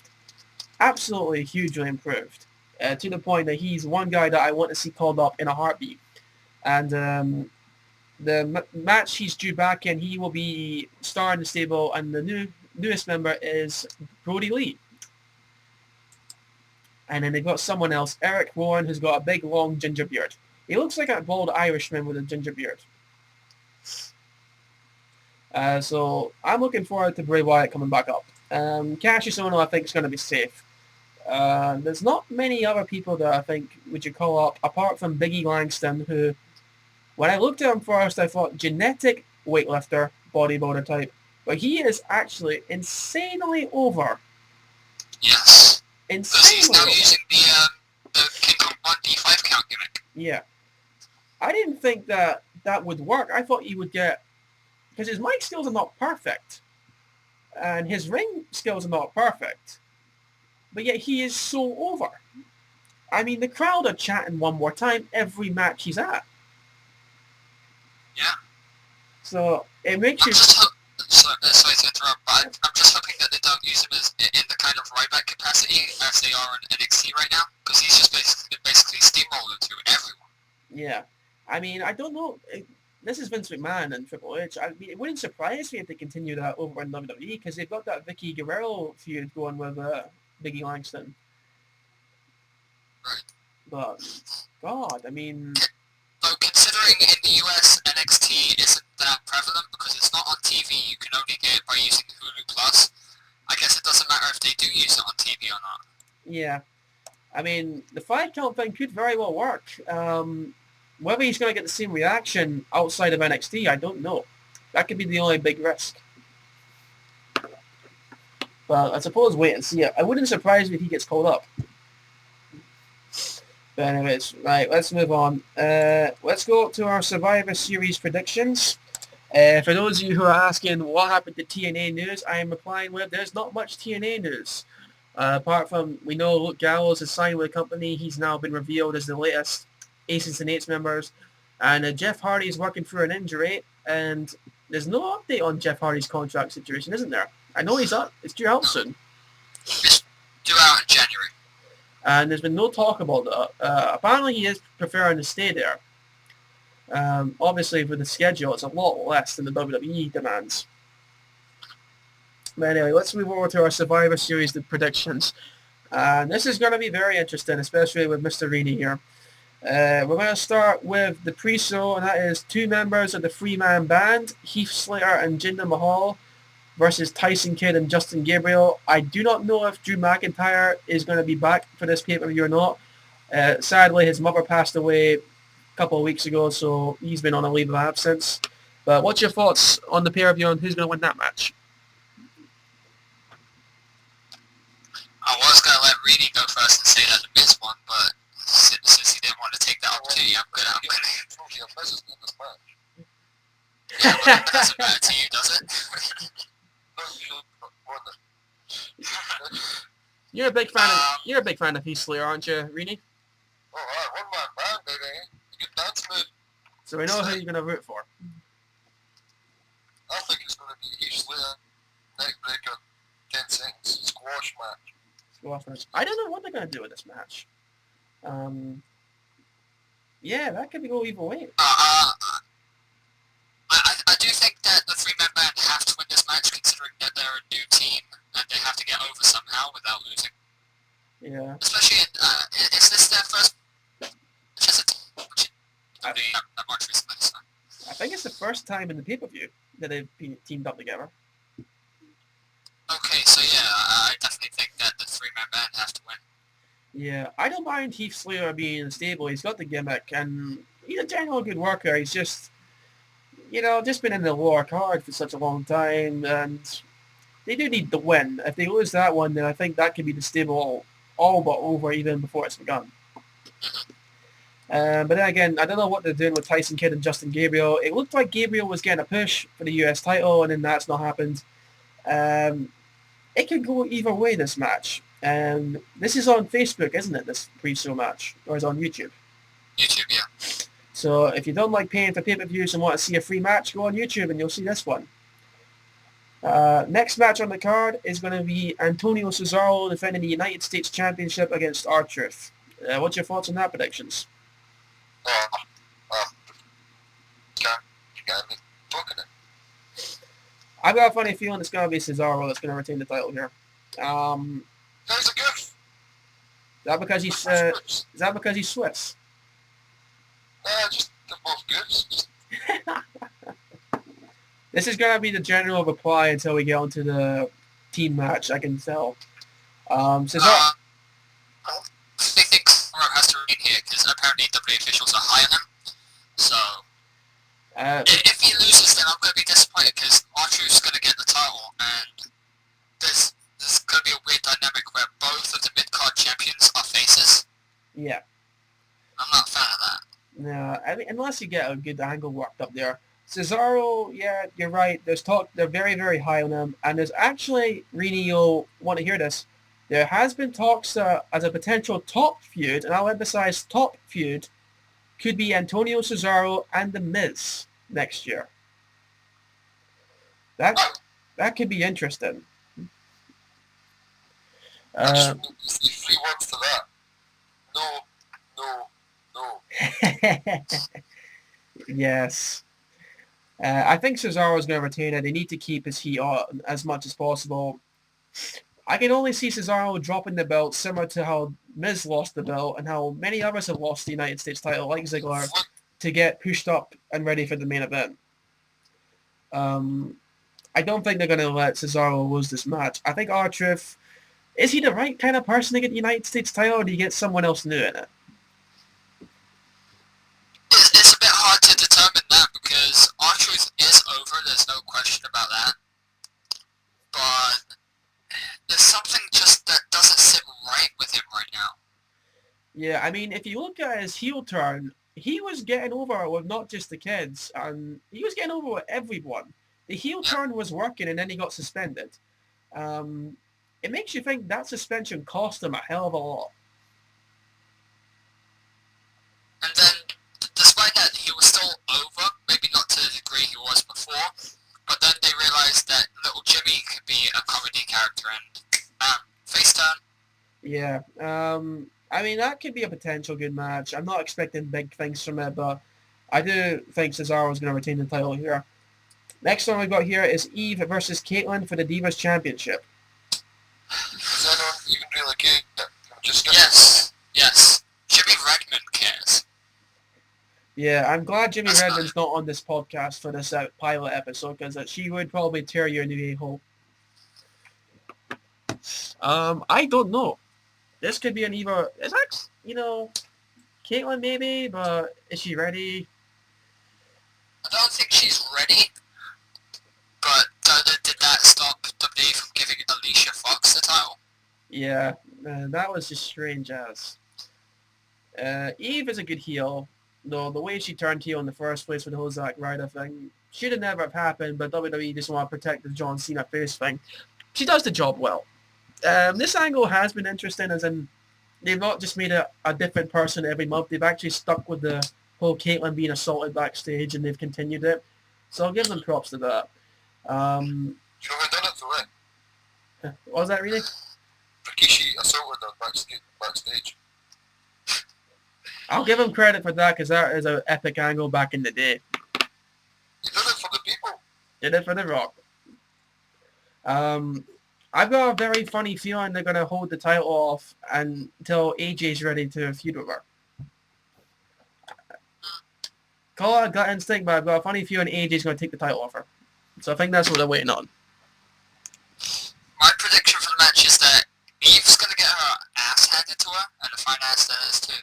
A: Absolutely hugely improved. To the point that he's one guy that I want to see called up in a heartbeat. And the match he's due back in, he will be starring the stable, and the newest member is Brody Lee. And then they've got someone else, Eric Rowan, who's got a big, long ginger beard. He looks like a bald Irishman with a ginger beard. So I'm looking forward to Bray Wyatt coming back up. Cassius Ohno, I think, is going to be safe. There's not many other people that I think would you call up, apart from Biggie Langston, who, when I looked at him first, I thought genetic weightlifter, bodybuilder type. But he is actually insanely over.
B: Yes.
A: Insanely
B: he's now
A: over.
B: using the King Kong 1D5 count gimmick.
A: Yeah. I didn't think that would work. I thought he would get... Because his mic skills are not perfect. And his ring skills are not perfect. But yet he is so over. I mean, the crowd are chanting one more time every match he's at.
B: Yeah.
A: So it makes you...
B: Sorry to interrupt, but I'm just hoping that they don't use him as in the kind of Ryback capacity as they are in NXT right now, because he's just basically steamroller to everyone.
A: Yeah. I mean, I don't know. This is Vince McMahon and Triple H. I mean, it wouldn't surprise me if they continue that over in WWE, because they've got that Vicky Guerrero feud going with Biggie Langston.
B: Right.
A: But, God, I mean...
B: But considering in the US, NXT isn't that prevalent because it's not on TV, you can only get it by using Hulu Plus. I guess it doesn't matter if they do use it on TV or not.
A: Yeah. I mean, the 5 count thing could very well work. whether he's going to get the same reaction outside of NXT, I don't know. That could be the only big risk. But I suppose wait and see. I wouldn't surprise me if he gets called up. But anyways, right, let's move on. Let's go to our Survivor Series predictions. For those of you who are asking what happened to TNA news, I am replying with there's not much TNA news. Apart from we know Luke Gallows has signed with the company. He's now been revealed as the latest Aces and Eights members. And Jeff Hardy is working through an injury. And there's no update on Jeff Hardy's contract situation, isn't there? I know he's up. It's due out soon.
B: It's due out in January.
A: And there's been no talk about that. Apparently he is preferring to stay there. Obviously with the schedule, it's a lot less than the WWE demands. But anyway, let's move over to our Survivor Series predictions. This is going to be very interesting, especially with Mr. Reedy here. We're going to start with the pre-show, and that is 2 members of the 3-man band, Heath Slater and Jinder Mahal, versus Tyson Kidd and Justin Gabriel. I do not know if Drew McIntyre is going to be back for this pay-per-view or not. Sadly, his mother passed away a couple of weeks ago, so he's been on a leave of absence. But what's your thoughts on the pay-per-view and who's going to win that match?
B: I was going to let Reedy go first and say that the Miz won, but since he didn't want to take that opportunity, I'm going to... Yeah, well, that doesn't matter to you, does it?
A: You're a big fan of Heath Slater, aren't you, Reedy?
C: Oh, one man band, baby. You can dance move.
A: So we know who you're going to root for.
C: I think it's going to be Heath Slater, neckbreaker, 10 seconds, squash match.
A: I don't know what they're going to do with this match. Yeah, that could go either way.
B: I do think that the 3-man band have to win this match, considering that they're a new team and they have to get over somehow without losing.
A: Yeah.
B: Especially is this their first match recently? So.
A: I think it's the first time in the pay-per-view that they've been teamed up together.
B: Okay, so yeah, I definitely think that the 3-man band have to win.
A: Yeah, I don't mind Heath Slater being in the stable. He's got the gimmick, and he's a general good worker. He's just, just been in the lower card for such a long time, and they do need the win. If they lose that one, then I think that could be the stable all but over even before it's begun. But then again, I don't know what they're doing with Tyson Kidd and Justin Gabriel. It looked like Gabriel was getting a push for the US title, and then that's not happened. It could go either way, this match. This is on Facebook, isn't it, this pre-show match? Or is it on YouTube?
B: YouTube, yeah.
A: So if you don't like paying for pay-per-views and want to see a free match, go on YouTube and you'll see this one. Next match on the card is going to be Antonio Cesaro defending the United States Championship against R-Truth. What's your thoughts on that predictions? I've got a funny feeling it's going to be Cesaro that's going to retain the title here.
C: That's a gift.
A: Is that because he's Swiss?
C: Just they're both gifts.
A: This is going to be the general reply until we get onto the team match, I can tell. Cesaro...
B: I think Cesaro has to remain here because apparently WWE officials are higher than him. So, if he loses, then I'm going to be disappointed because R-Truth's going to get the title, and there's going to be a weird dynamic where both of the mid-card champions are faces.
A: Yeah.
B: I'm not a fan of that.
A: No, I mean, unless you get a good angle worked up there. Cesaro, yeah, you're right. There's talk, they're very, very high on him. And there's actually, Rini, you'll want to hear this, there has been talks as a potential top feud, and I'll emphasize top feud, could be Antonio Cesaro and The Miz next year. That could be interesting.
C: If he wants to that. No.
A: Yes. I think Cesaro's going to retain it. They need to keep his heat on as much as possible. I can only see Cesaro dropping the belt similar to how Miz lost the belt and how many others have lost the United States title, like Ziggler, to get pushed up and ready for the main event. I don't think they're going to let Cesaro lose this match. I think R-Truth, is he the right kind of person to get the United States title, or do you get someone else new in it?
B: Is question about that. But there's something just that doesn't sit right with him right now.
A: Yeah, I mean, if you look at his heel turn, he was getting over with not just the kids, and he was getting over with everyone. The heel turn was working, and then he got suspended. It makes you think that suspension cost him a hell of a lot.
B: And then, despite that, he was still over, maybe not to the degree he was before, but then they realized that little Jimmy could be a comedy character and face turn.
A: Yeah, I mean, that could be a potential good match. I'm not expecting big things from it, but I do think Cesaro is going to retain the title here. Next one we got here is Eve versus Caitlyn for the Divas Championship.
C: Does anyone even really care?
B: Yes. Jimmy Redmond cares.
A: Yeah, I'm glad Jimmy Redmond's not on this podcast for this pilot episode, because she would probably tear you a new a-hole. I don't know. This could be an either. Is that, Caitlyn maybe, but is she ready?
B: I don't think she's ready. But did that stop WWE from giving Alicia Fox the title?
A: Yeah, that was just strange as. Eve is a good heel, though the way she turned heel in the first place with the whole Zack Ryder thing should have never have happened, but WWE just want to protect the John Cena face thing. She does the job well. This angle has been interesting, as in they've not just made a different person every month. They've actually stuck with the whole Caitlyn being assaulted backstage, and they've continued it. So I'll give them props to that.
C: You know who done it though, eh?
A: What was that, really?
C: Rikishi assaulted her backstage.
A: I'll give him credit for that, because that is an epic angle back in the day.
C: He did it for the people.
A: Did it for The Rock. I've got a very funny feeling they're going to hold the title off until AJ's ready to feud with her. Call it a gut instinct, but I've got a funny feeling AJ's going to take the title off her. So I think that's what they're waiting on.
B: My prediction for the match is that Eve's going to get her ass handed to her, and the fine ass that is too.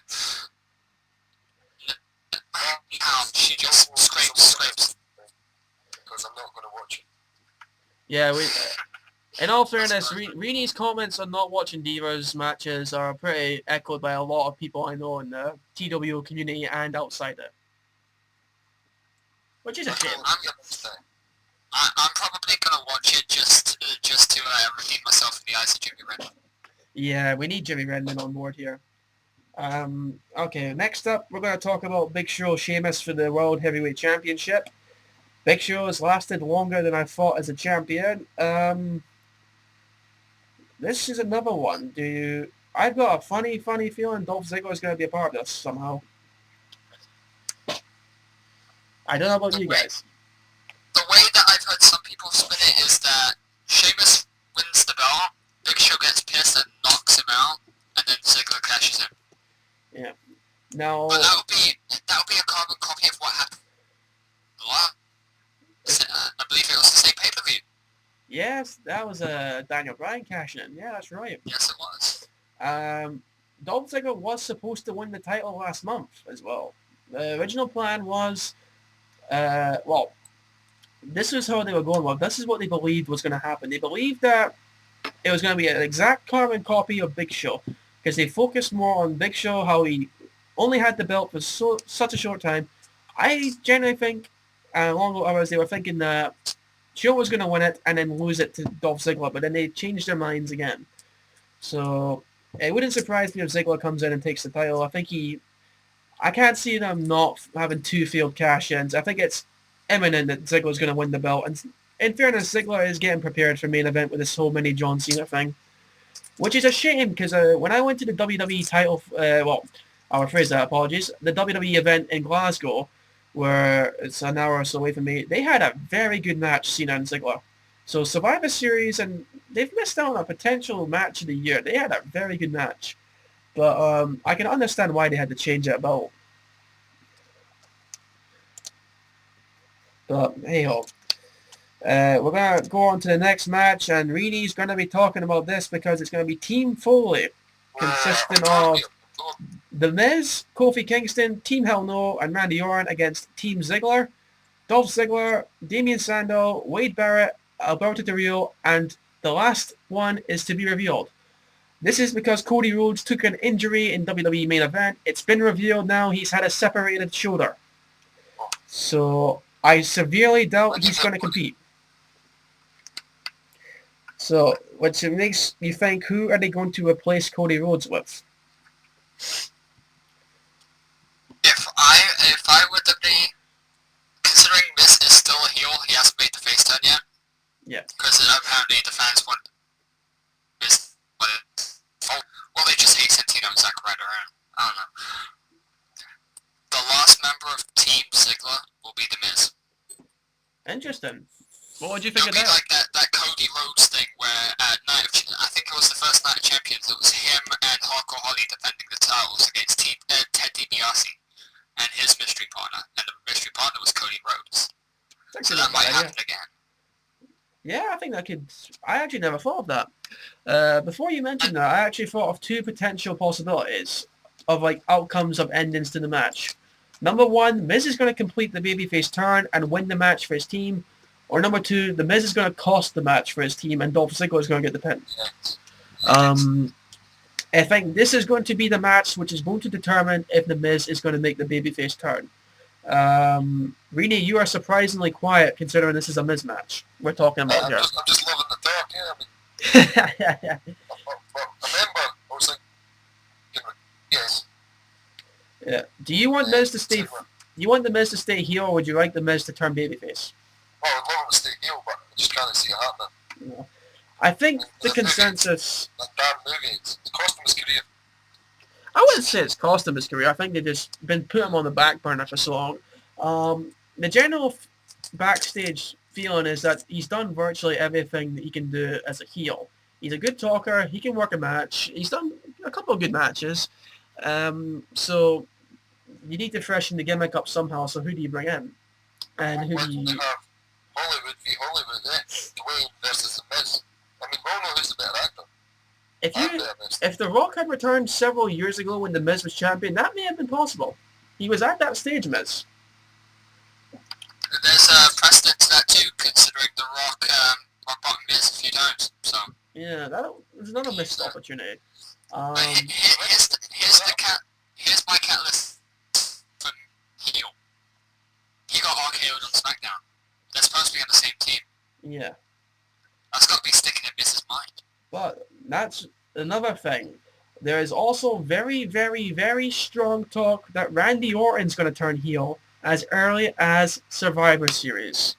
B: She just scrapes.
C: Because I'm not going to watch it.
A: Yeah, in all fairness, Reenie's comments on not watching Divas matches are pretty echoed by a lot of people I know in the TWO community and outside it. Which is a shame.
B: I'm probably going to watch it just to redeem myself in the eyes of Jimmy Redmond.
A: Yeah, we need Jimmy Redmond on board here. Okay, next up, we're going to talk about Big Show Sheamus for the World Heavyweight Championship. Big Show has lasted longer than I thought as a champion. This is another one. I've got a funny feeling Dolph Ziggler is going to be a part of this somehow. I don't know about you guys.
B: The way that I've heard some people spin it is that Sheamus wins the belt, Big Show gets pissed and knocks him out, and then Ziggler cashes in.
A: Yeah. Now,
B: but that would be a carbon copy of what happened last. I believe it was the same pay-per-view.
A: Yes, that was Daniel Bryan cashing in. Yeah, that's right.
B: Yes, it was.
A: Dolph Ziggler was supposed to win the title last month as well. The original plan was, this is how they were going with. This is what they believed was going to happen. They believed that it was going to be an exact carbon copy of Big Show, because they focused more on Big Show, how he only had the belt for such a short time. I generally think, along with others, they were thinking that Show was going to win it and then lose it to Dolph Ziggler, but then they changed their minds again. So it wouldn't surprise me if Ziggler comes in and takes the title. I can't see them not having two field cash-ins. I think it's imminent that Ziggler's going to win the belt. And in fairness, Ziggler is getting prepared for main event with this whole mini John Cena thing, which is a shame, because when I went to the WWE title, I'll rephrase that, apologies, the WWE event in Glasgow, where it's an hour or so away from me, they had a very good match, Cena and Ziggler. So Survivor Series, and they've missed out on a potential match of the year. They had a very good match. But I can understand why they had to change that belt. But hey-ho. We're going to go on to the next match, and Reenie's going to be talking about this because it's going to be Team Foley, consisting of The Miz, Kofi Kingston, Team Hell No, and Randy Orton against Team Ziggler. Dolph Ziggler, Damian Sandow, Wade Barrett, Alberto Del Rio, and the last one is to be revealed. This is because Cody Rhodes took an injury in WWE main event. It's been revealed now he's had a separated shoulder. So I severely doubt he's going to compete. So, which makes you think, who are they going to replace Cody Rhodes with?
B: If I were to be, considering Miz is still a heel, he hasn't made the face turn yet.
A: Yeah.
B: Because apparently the fans want Miz. Well, they just hate Santino and Zack Ryder. I don't know. The last member of Team Ziggler will be the Miz.
A: Interesting. What would you think
B: It'll
A: of
B: be
A: that?
B: like that Cody Rhodes thing where at Night of, I think it was the first Night of Champions, it was him and Hardcore Holly defending the titles against Ted DiBiase and his mystery partner, and the mystery partner was Cody Rhodes. So that might happen again.
A: Yeah, I think that could... I actually never thought of that. Before you mentioned that, I actually thought of two potential possibilities of like outcomes of endings to the match. Number one, Miz is going to complete the babyface turn and win the match for his team. Or number two, the Miz is going to cost the match for his team and Dolph Ziggler is going to get the pin. I think this is going to be the match which is going to determine if the Miz is going to make the babyface turn. Rini, you are surprisingly quiet considering this is a Miz match we're talking about here.
C: I'm just loving the talk, yeah. I remember, I was like, yes.
A: Yeah. Do you want Miz to stay... You want the Miz to stay heel, or would you like the Miz to turn babyface?
C: Well, I'd love him to stay heel, but I just can't see it happening.
A: Yeah. I think the consensus...
C: That damn movie, it's cost him his career.
A: I wouldn't say it's cost him his career. I think they've just been put him on the back burner for so long. The general backstage feeling is that he's done virtually everything that he can do as a heel. He's a good talker. He can work a match. He's done a couple of good matches. So you need to freshen the gimmick up somehow. So who do you bring in? And who do you...
C: Hollywood v. Hollywood, Dwayne versus The Miz. I mean, we all know who's the better actor.
A: If The Rock had returned several years ago when The Miz was champion, that may have been possible. He was at that stage, Miz.
B: There's a precedent to that too, considering The Rock bottom Miz a few times. So
A: yeah, that was another missed opportunity.
B: Here's my catalyst for heel. He got RKO'd on SmackDown. They're supposed to be on the same team.
A: Yeah.
B: That's got to be sticking in Miz's mind.
A: But that's another thing. There is also very, very, very strong talk that Randy Orton's going to turn heel as early as Survivor Series.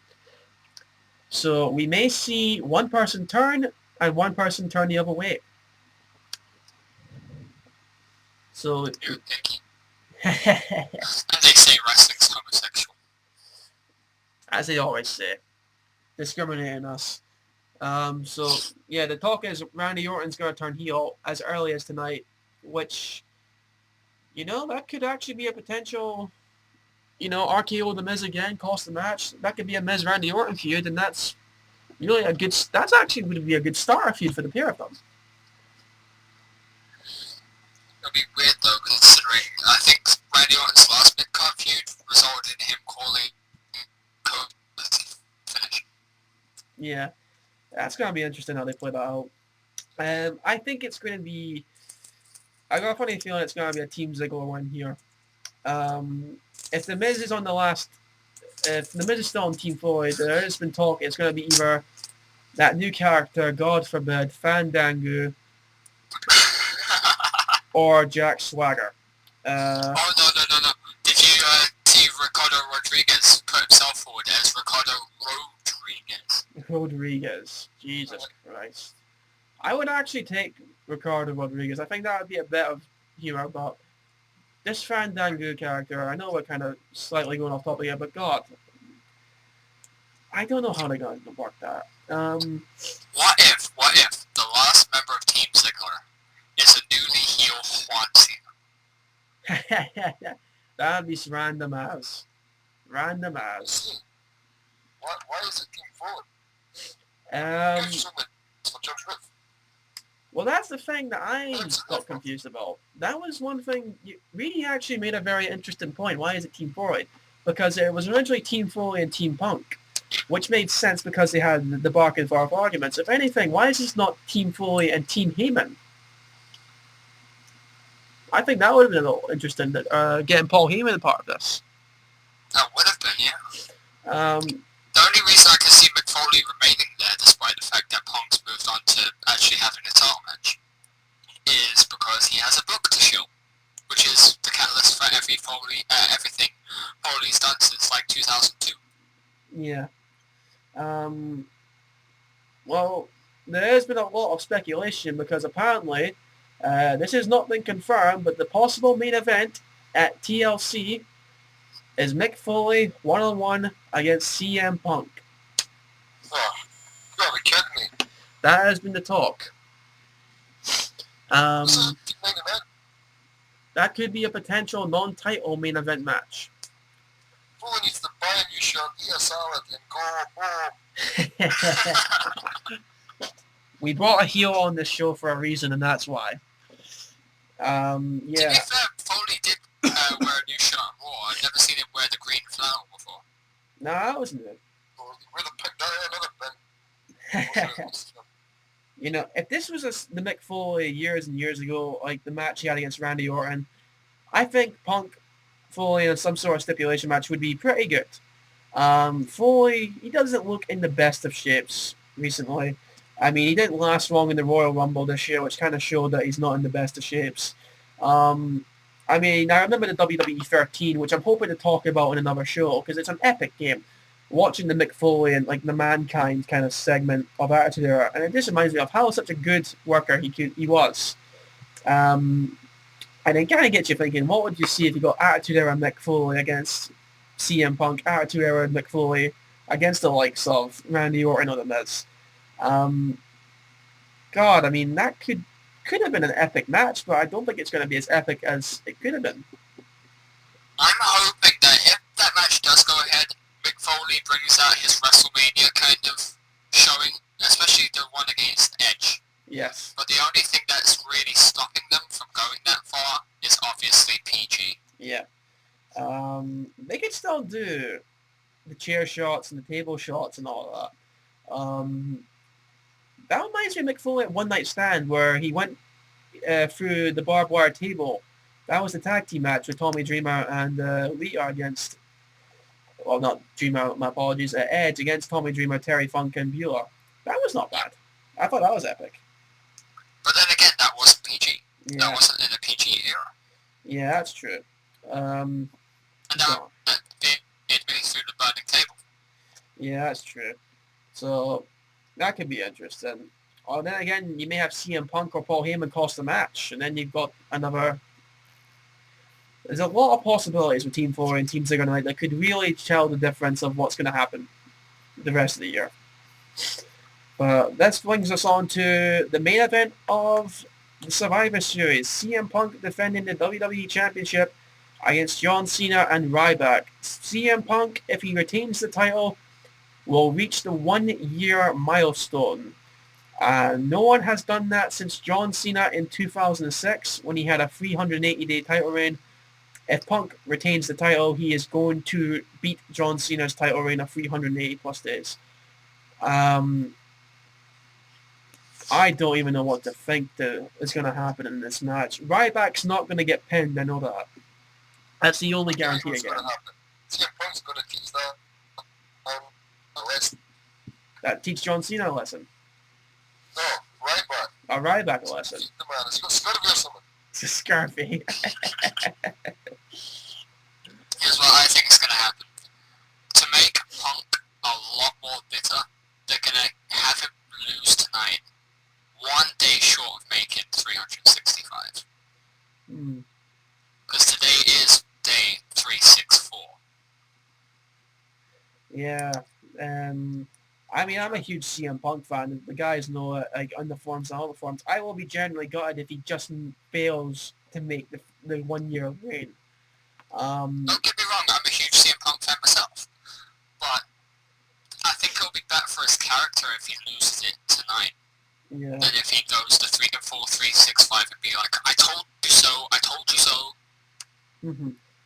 A: So we may see one person turn and one person turn the other way. So...
B: And they say wrestling's homosexual.
A: As they always say. Discriminating us. So, yeah, the talk is Randy Orton's going to turn heel as early as tonight, which, you know, that could actually be a potential, you know, RKO the Miz again, cost the match. That could be a Miz-Randy Orton feud, and that's really a good, that's actually going to be a good star feud for the pair of them.
B: It'll be weird, though, considering I think Randy Orton's last mid-card feud resulted in him calling Cody finish.
A: Yeah. That's going to be interesting how they play that out. I think it's going to be... I got a funny feeling it's going to be a Team Ziggler win here. If The Miz is on the last... If The Miz is still on Team Floyd, there has been talk it's going to be either that new character, God forbid, Fandango, or Jack Swagger.
B: No. Did you see Ricardo Rodriguez put himself forward as Ricardo
A: Rodriguez. Jesus Christ. I would actually take Ricardo Rodriguez. I think that would be a bit of humor, but this Fandango character, I know we're kind of slightly going off topic here, but God, I don't know how they're going to work that.
B: What if the last member of Team Ziggler is a newly heel Juan Cena?
A: That'd be random as. Random as.
C: Why is it Team Forward?
A: Well, that's the thing that I got confused about. That was one thing. Really actually made a very interesting point. Why is it Team Forward? because it was originally Team Foley and Team Punk, which made sense because they had the back and forth arguments. If anything, why is this not Team Foley and Team Heyman? I think that would have been a little interesting, that getting Paul Heyman a part of this.
B: That would have been, yeah.
A: Um,
B: The only reason I can see Mick Foley remaining there, despite the fact that Punk's moved on to actually having a title match, is because he has a book to show, which is the catalyst for everything Foley's done since like 2002.
A: yeah. Well, there has been a lot of speculation because apparently, this has not been confirmed, but the possible main event at TLC is Mick Foley one-on-one against CM Punk.
C: Oh, you gotta be kidding me.
A: That has been the talk.
C: This is a main event.
A: That could be a potential non-title main event match.
C: Foley needs to buy a new shirt, eat a salad, and go home.
A: We brought a heel on this show for a reason, and that's why.
B: To be
A: Yeah.
B: fair, Foley did wear a new shirt on Raw. I've never seen him wear the green flannel before.
A: No, that wasn't it.
C: Well, you would have picked that another thing.
A: You know, if this was the Mick Foley years and years ago, like the match he had against Randy Orton, I think Punk Foley in some sort of stipulation match would be pretty good. Foley, he doesn't look in the best of shapes recently. I mean, he didn't last long in the Royal Rumble this year, which kind of showed that he's not in the best of shapes. I mean, I remember the WWE 13, which I'm hoping to talk about in another show, because it's an epic game. Watching the Mick Foley and like the Mankind kind of segment of Attitude Era, and it just reminds me of how such a good worker he was. And it kind of gets you thinking, what would you see if you got Attitude Era Mick Foley against CM Punk, Attitude Era Mick Foley against the likes of Randy Orton or The Miz? God, I mean, that could have been an epic match, but I don't think it's going to be as epic as it could have been.
B: I'm hoping that if that match does go ahead, Mick Foley brings out his WrestleMania kind of showing, especially the one against Edge.
A: Yes.
B: But the only thing that's really stopping them from going that far is obviously PG.
A: Yeah. They could still do the chair shots and the table shots and all that. That reminds me of Mick Foley at One Night Stand, where he went through the barbed wire table. That was the tag team match with Tommy Dreamer and Lita against, well, not Dreamer, my apologies, Edge against Tommy Dreamer, Terry Funk, and Beulah. That was not bad. I thought that was epic.
B: But then again, that wasn't PG.
A: Yeah,
B: That wasn't in a PG era.
A: yeah, that's true.
B: And that it me through the burning table.
A: Yeah, that's true. So that could be interesting. Or then again, you may have CM Punk or Paul Heyman cost the match, and then you've got another. There's a lot of possibilities with Team 4 and Team Zigger tonight that could really tell the difference of what's going to happen the rest of the year. But that brings us on to the main event of the Survivor Series. CM Punk defending the WWE Championship against John Cena and Ryback. CM Punk, if he retains the title, will reach the 1-year milestone. No one has done that since John Cena in 2006 when he had a 380-day title reign. If Punk retains the title, he is going to beat John Cena's title reign of 380 plus days. I don't even know what to think that is going to happen in this match. Ryback's not going to get pinned, I know that. That's the only guarantee
C: What's
A: again.
C: going to happen? CM Punk's going to teach that a lesson.
A: That teach John Cena a lesson.
C: No, Ryback.
A: A Ryback a lesson.
C: Teach the man. It's got scurvy or something.
A: It's a Scarfy.
B: Here's what I think is going to happen. To make Punk a lot more bitter, they're going to have him lose tonight, 1 day short of making 365. Because today is day 364.
A: Yeah. I mean, I'm a huge CM Punk fan. The guys know it, like, on the forums and all the forums. I will be generally gutted if he just fails to make the 1 year reign.
B: Don't get me wrong, I'm a huge CM Punk fan myself. But I think it'll be better for his character if he loses it tonight
A: Yeah.
B: than if he goes to 3 and 4, 365 and be like, I told you so, I told you so.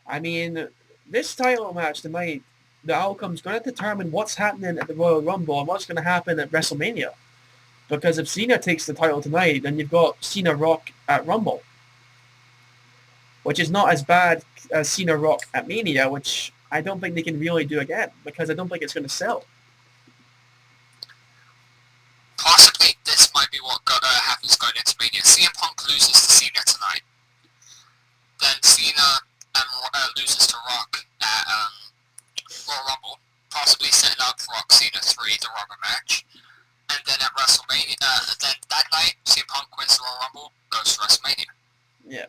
A: I mean, this title match tonight, the outcome's going to determine what's happening at the Royal Rumble and what's going to happen at WrestleMania. Because if Cena takes the title tonight, then you've got Cena Rock at Rumble, which is not as bad as Cena Rock at Mania, which I don't think they can really do again, because I don't think it's going to sell.
B: Possibly this might be what happens going into Mania. CM Punk loses to Cena tonight. Then Cena loses to Rock at Royal Rumble, possibly setting up Rock Cena 3, the rubber match. And then at WrestleMania, then that night, CM Punk wins the Royal Rumble, goes to WrestleMania.
A: Yeah.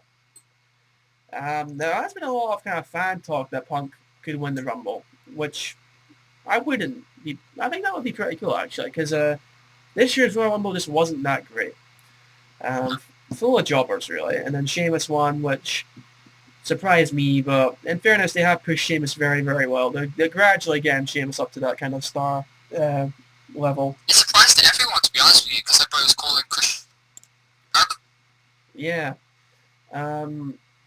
A: There has been a lot of kind of fan talk that Punk could win the Rumble, which I wouldn't be. I think that would be pretty cool, actually, because this year's Royal Rumble just wasn't that great. Full of jobbers, really. And then Sheamus won, which surprised me, but in fairness, they have pushed Sheamus very, very well. They're gradually getting Sheamus up to that kind of star level.
B: It surprised everyone, to be honest with you, because everybody was calling Christian.
A: Yeah.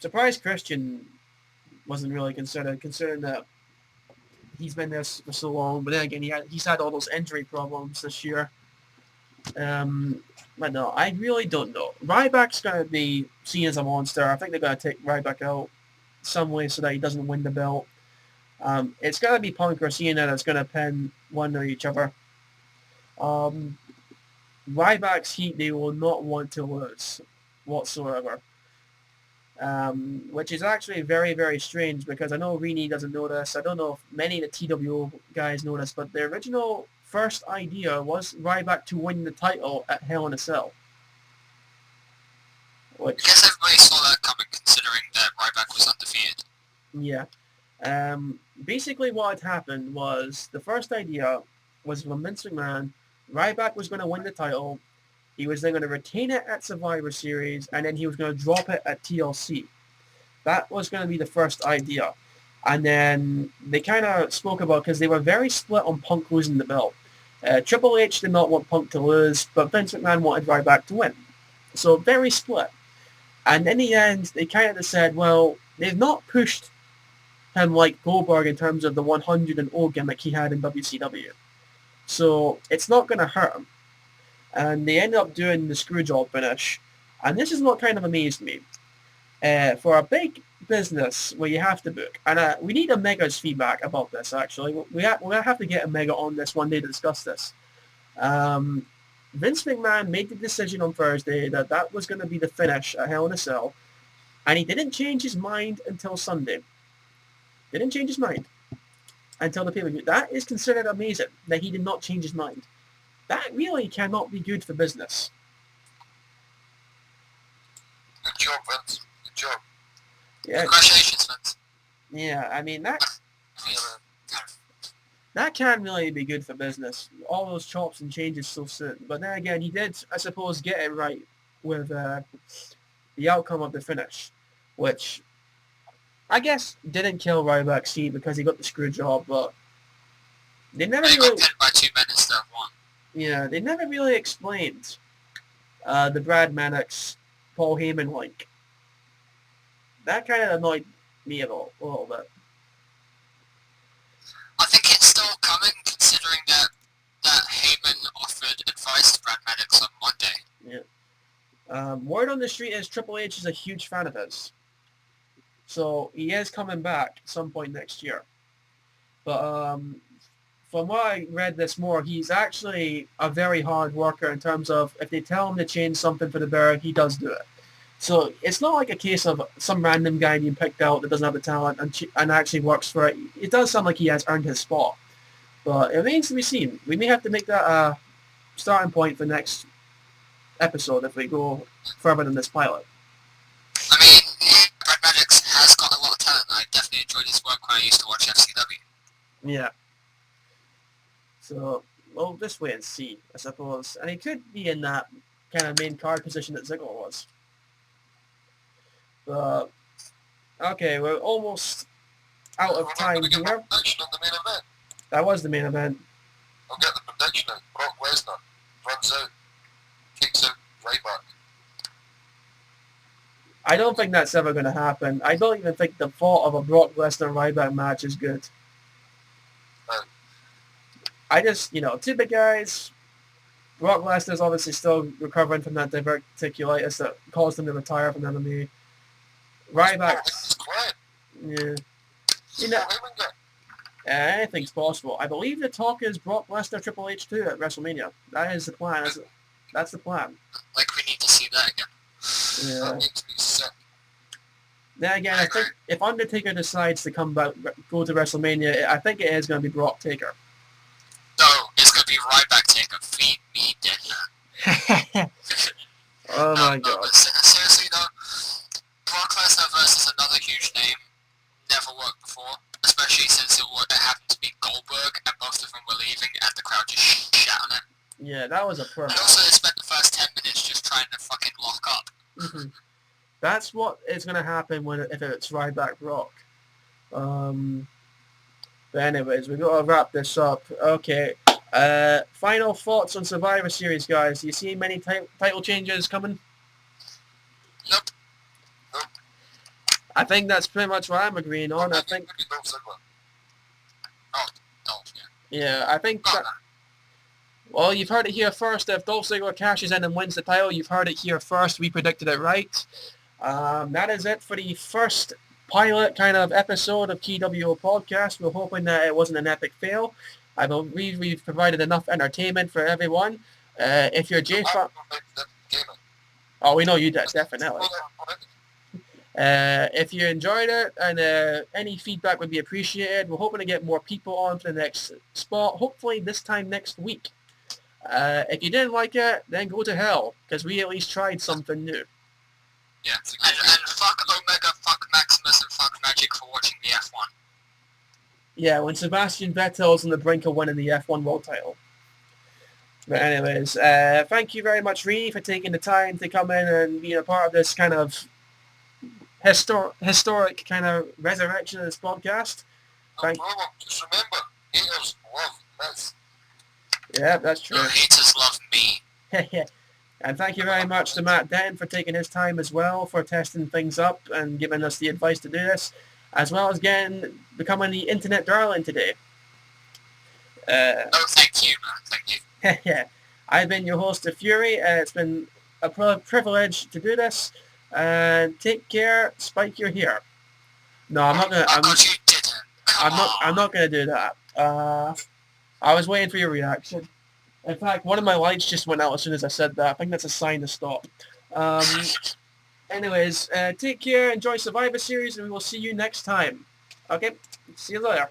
A: Surprised Christian wasn't really considered, considering that he's been there for so long. But then again, he's had all those injury problems this year. But no, I really don't know. Ryback's going to be seen as a monster. I think they're going to take Ryback out some way so that he doesn't win the belt. It's going to be Punk or Cena that's going to pin one or each other. Ryback's heat they will not want to lose whatsoever. Which is actually very, very strange because I know Rini doesn't know this. I don't know if many of the TWO guys know this, but the original first idea was Ryback to win the title at Hell in a Cell.
B: I guess everybody saw that coming considering that Ryback was undefeated.
A: Yeah. Basically what had happened was the first idea was from Vince McMahon. Ryback was going to win the title. He was then going to retain it at Survivor Series, and then he was going to drop it at TLC. That was going to be the first idea. And then they kind of spoke about, because they were very split on Punk losing the belt. Triple H did not want Punk to lose, but Vince McMahon wanted Ryback to win. So very split. And in the end, they kind of said, well, they've not pushed him like Goldberg in terms of the 100-0 gimmick he had in WCW. So it's not going to hurt him. And they ended up doing the screwjob finish. And this is what kind of amazed me. For a big business where you have to book, and we need Omega's feedback about this, actually. We're going to have to get Omega on this one day to discuss this. Vince McMahon made the decision on Thursday that that was going to be the finish at Hell in a Cell, and he didn't change his mind until Sunday. Didn't change his mind until the pay-per-view. That is considered amazing, that he did not change his mind. That really cannot be good for business.
C: Good job, Vince. Good job.
A: Yeah.
B: Congratulations, Vince.
A: Yeah, I mean, that can really be good for business. All those chops and changes so soon. But then again, he did, I suppose, get it right with the outcome of the finish, which I guess didn't kill Ryback's seat because he got the screw job, but they never
B: He
A: really...
B: got pinned by 2 men instead of 1.
A: Yeah, they never really explained the Brad Mannix, Paul Heyman link. That kind of annoyed me a little bit.
B: I think it's still coming, considering that Heyman offered advice to Brad Maddox on Monday.
A: Yeah. Word on the street is Triple H is a huge fan of his. So he is coming back at some point next year. But from what I read this more, he's actually a very hard worker in terms of if they tell him to change something for the better, he does do it. So it's not like a case of some random guy being picked out that doesn't have the talent and actually works for it. It does sound like he has earned his spot. But it remains to be seen. We may have to make that a starting point for next episode if we go further than this pilot.
B: I mean, Brad Maddox has got a lot of talent. I definitely enjoyed his work when I used to watch FCW.
A: Yeah. So, we'll just wait and see, I suppose. And he could be in that kind of main card position that Ziggler was. But, okay, we're almost out of time here.
C: Prediction on the main event.
A: That was the main event.
C: I'll get the prediction out. Brock Lesnar runs out, takes out Ryback.
A: I don't think that's ever going to happen. I don't even think the thought of a Brock Lesnar Ryback match is good. I just, two big guys. Brock Lesnar's obviously still recovering from that diverticulitis that caused him to retire from MMA. Ryback's, yeah. Anything's possible. I believe the talk is Brock Lesnar Triple H 2 at WrestleMania. That is the plan. That's the plan.
B: Like, we need to see that again.
A: Yeah.
C: That makes me sick.
A: Then again, I think if Undertaker decides to go to WrestleMania, I think it is going to be Brock Taker.
B: No, it's going to be Ryback Taker. Feed me dinner.
A: Oh my god.
B: But seriously though, Brock Lesnar versus another huge name never worked before, especially since it happened to be Goldberg and both of them were leaving and the crowd just shat on it.
A: Yeah, that was a
B: And
A: perfect.
B: also they spent the first 10 minutes just trying to fucking lock up.
A: Mhm. That's what is going to happen if it's Ryback Brock. But anyways, we've got to wrap this up. Okay. Final thoughts on Survivor Series, guys. Do you see many title changes coming?
B: Nope.
A: I think that's pretty much what I'm agreeing on. I think,
C: Maybe Dolph Ziggler.
B: Dolph, yeah.
A: yeah, I think
B: Oh,
A: that, well, you've heard it here first. If Dolph Ziggler cashes in and wins the title, you've heard it here first. We predicted it right. That is it for the first pilot kind of episode of TWO Podcast. We're hoping that it wasn't an epic fail. I believe we've provided enough entertainment for everyone. If you're J fan, oh, we know you did, definitely. If you enjoyed it and any feedback would be appreciated. We're hoping to get more people on for the next spot, hopefully this time next week. If you didn't like it, then go to hell, because we at least tried something new.
B: Yeah, and fuck Omega, fuck Maximus, and fuck Magic for watching the F1.
A: Yeah, when Sebastian Vettel's on the brink of winning the F1 World title. But anyways, thank you very much, Reenie, for taking the time to come in and be a part of this kind of historic kind of resurrection of this podcast.
C: No problem. Just remember, haters love this.
A: Yeah, that's true.
B: No haters love me.
A: And thank you very much to Matt Denton for taking his time as well, for testing things up and giving us the advice to do this, as well as becoming the internet darling today.
B: No, thank you, man. Thank you.
A: Yeah, I've been your host of Fury. It's been a privilege to do this. Take care. Spike your hair. No, I'm not gonna.
B: You didn't.
A: I'm not gonna do that. I was waiting for your reaction. In fact, one of my lights just went out as soon as I said that. I think that's a sign to stop. Anyways, take care. Enjoy Survivor Series, and we will see you next time. Okay, see you later.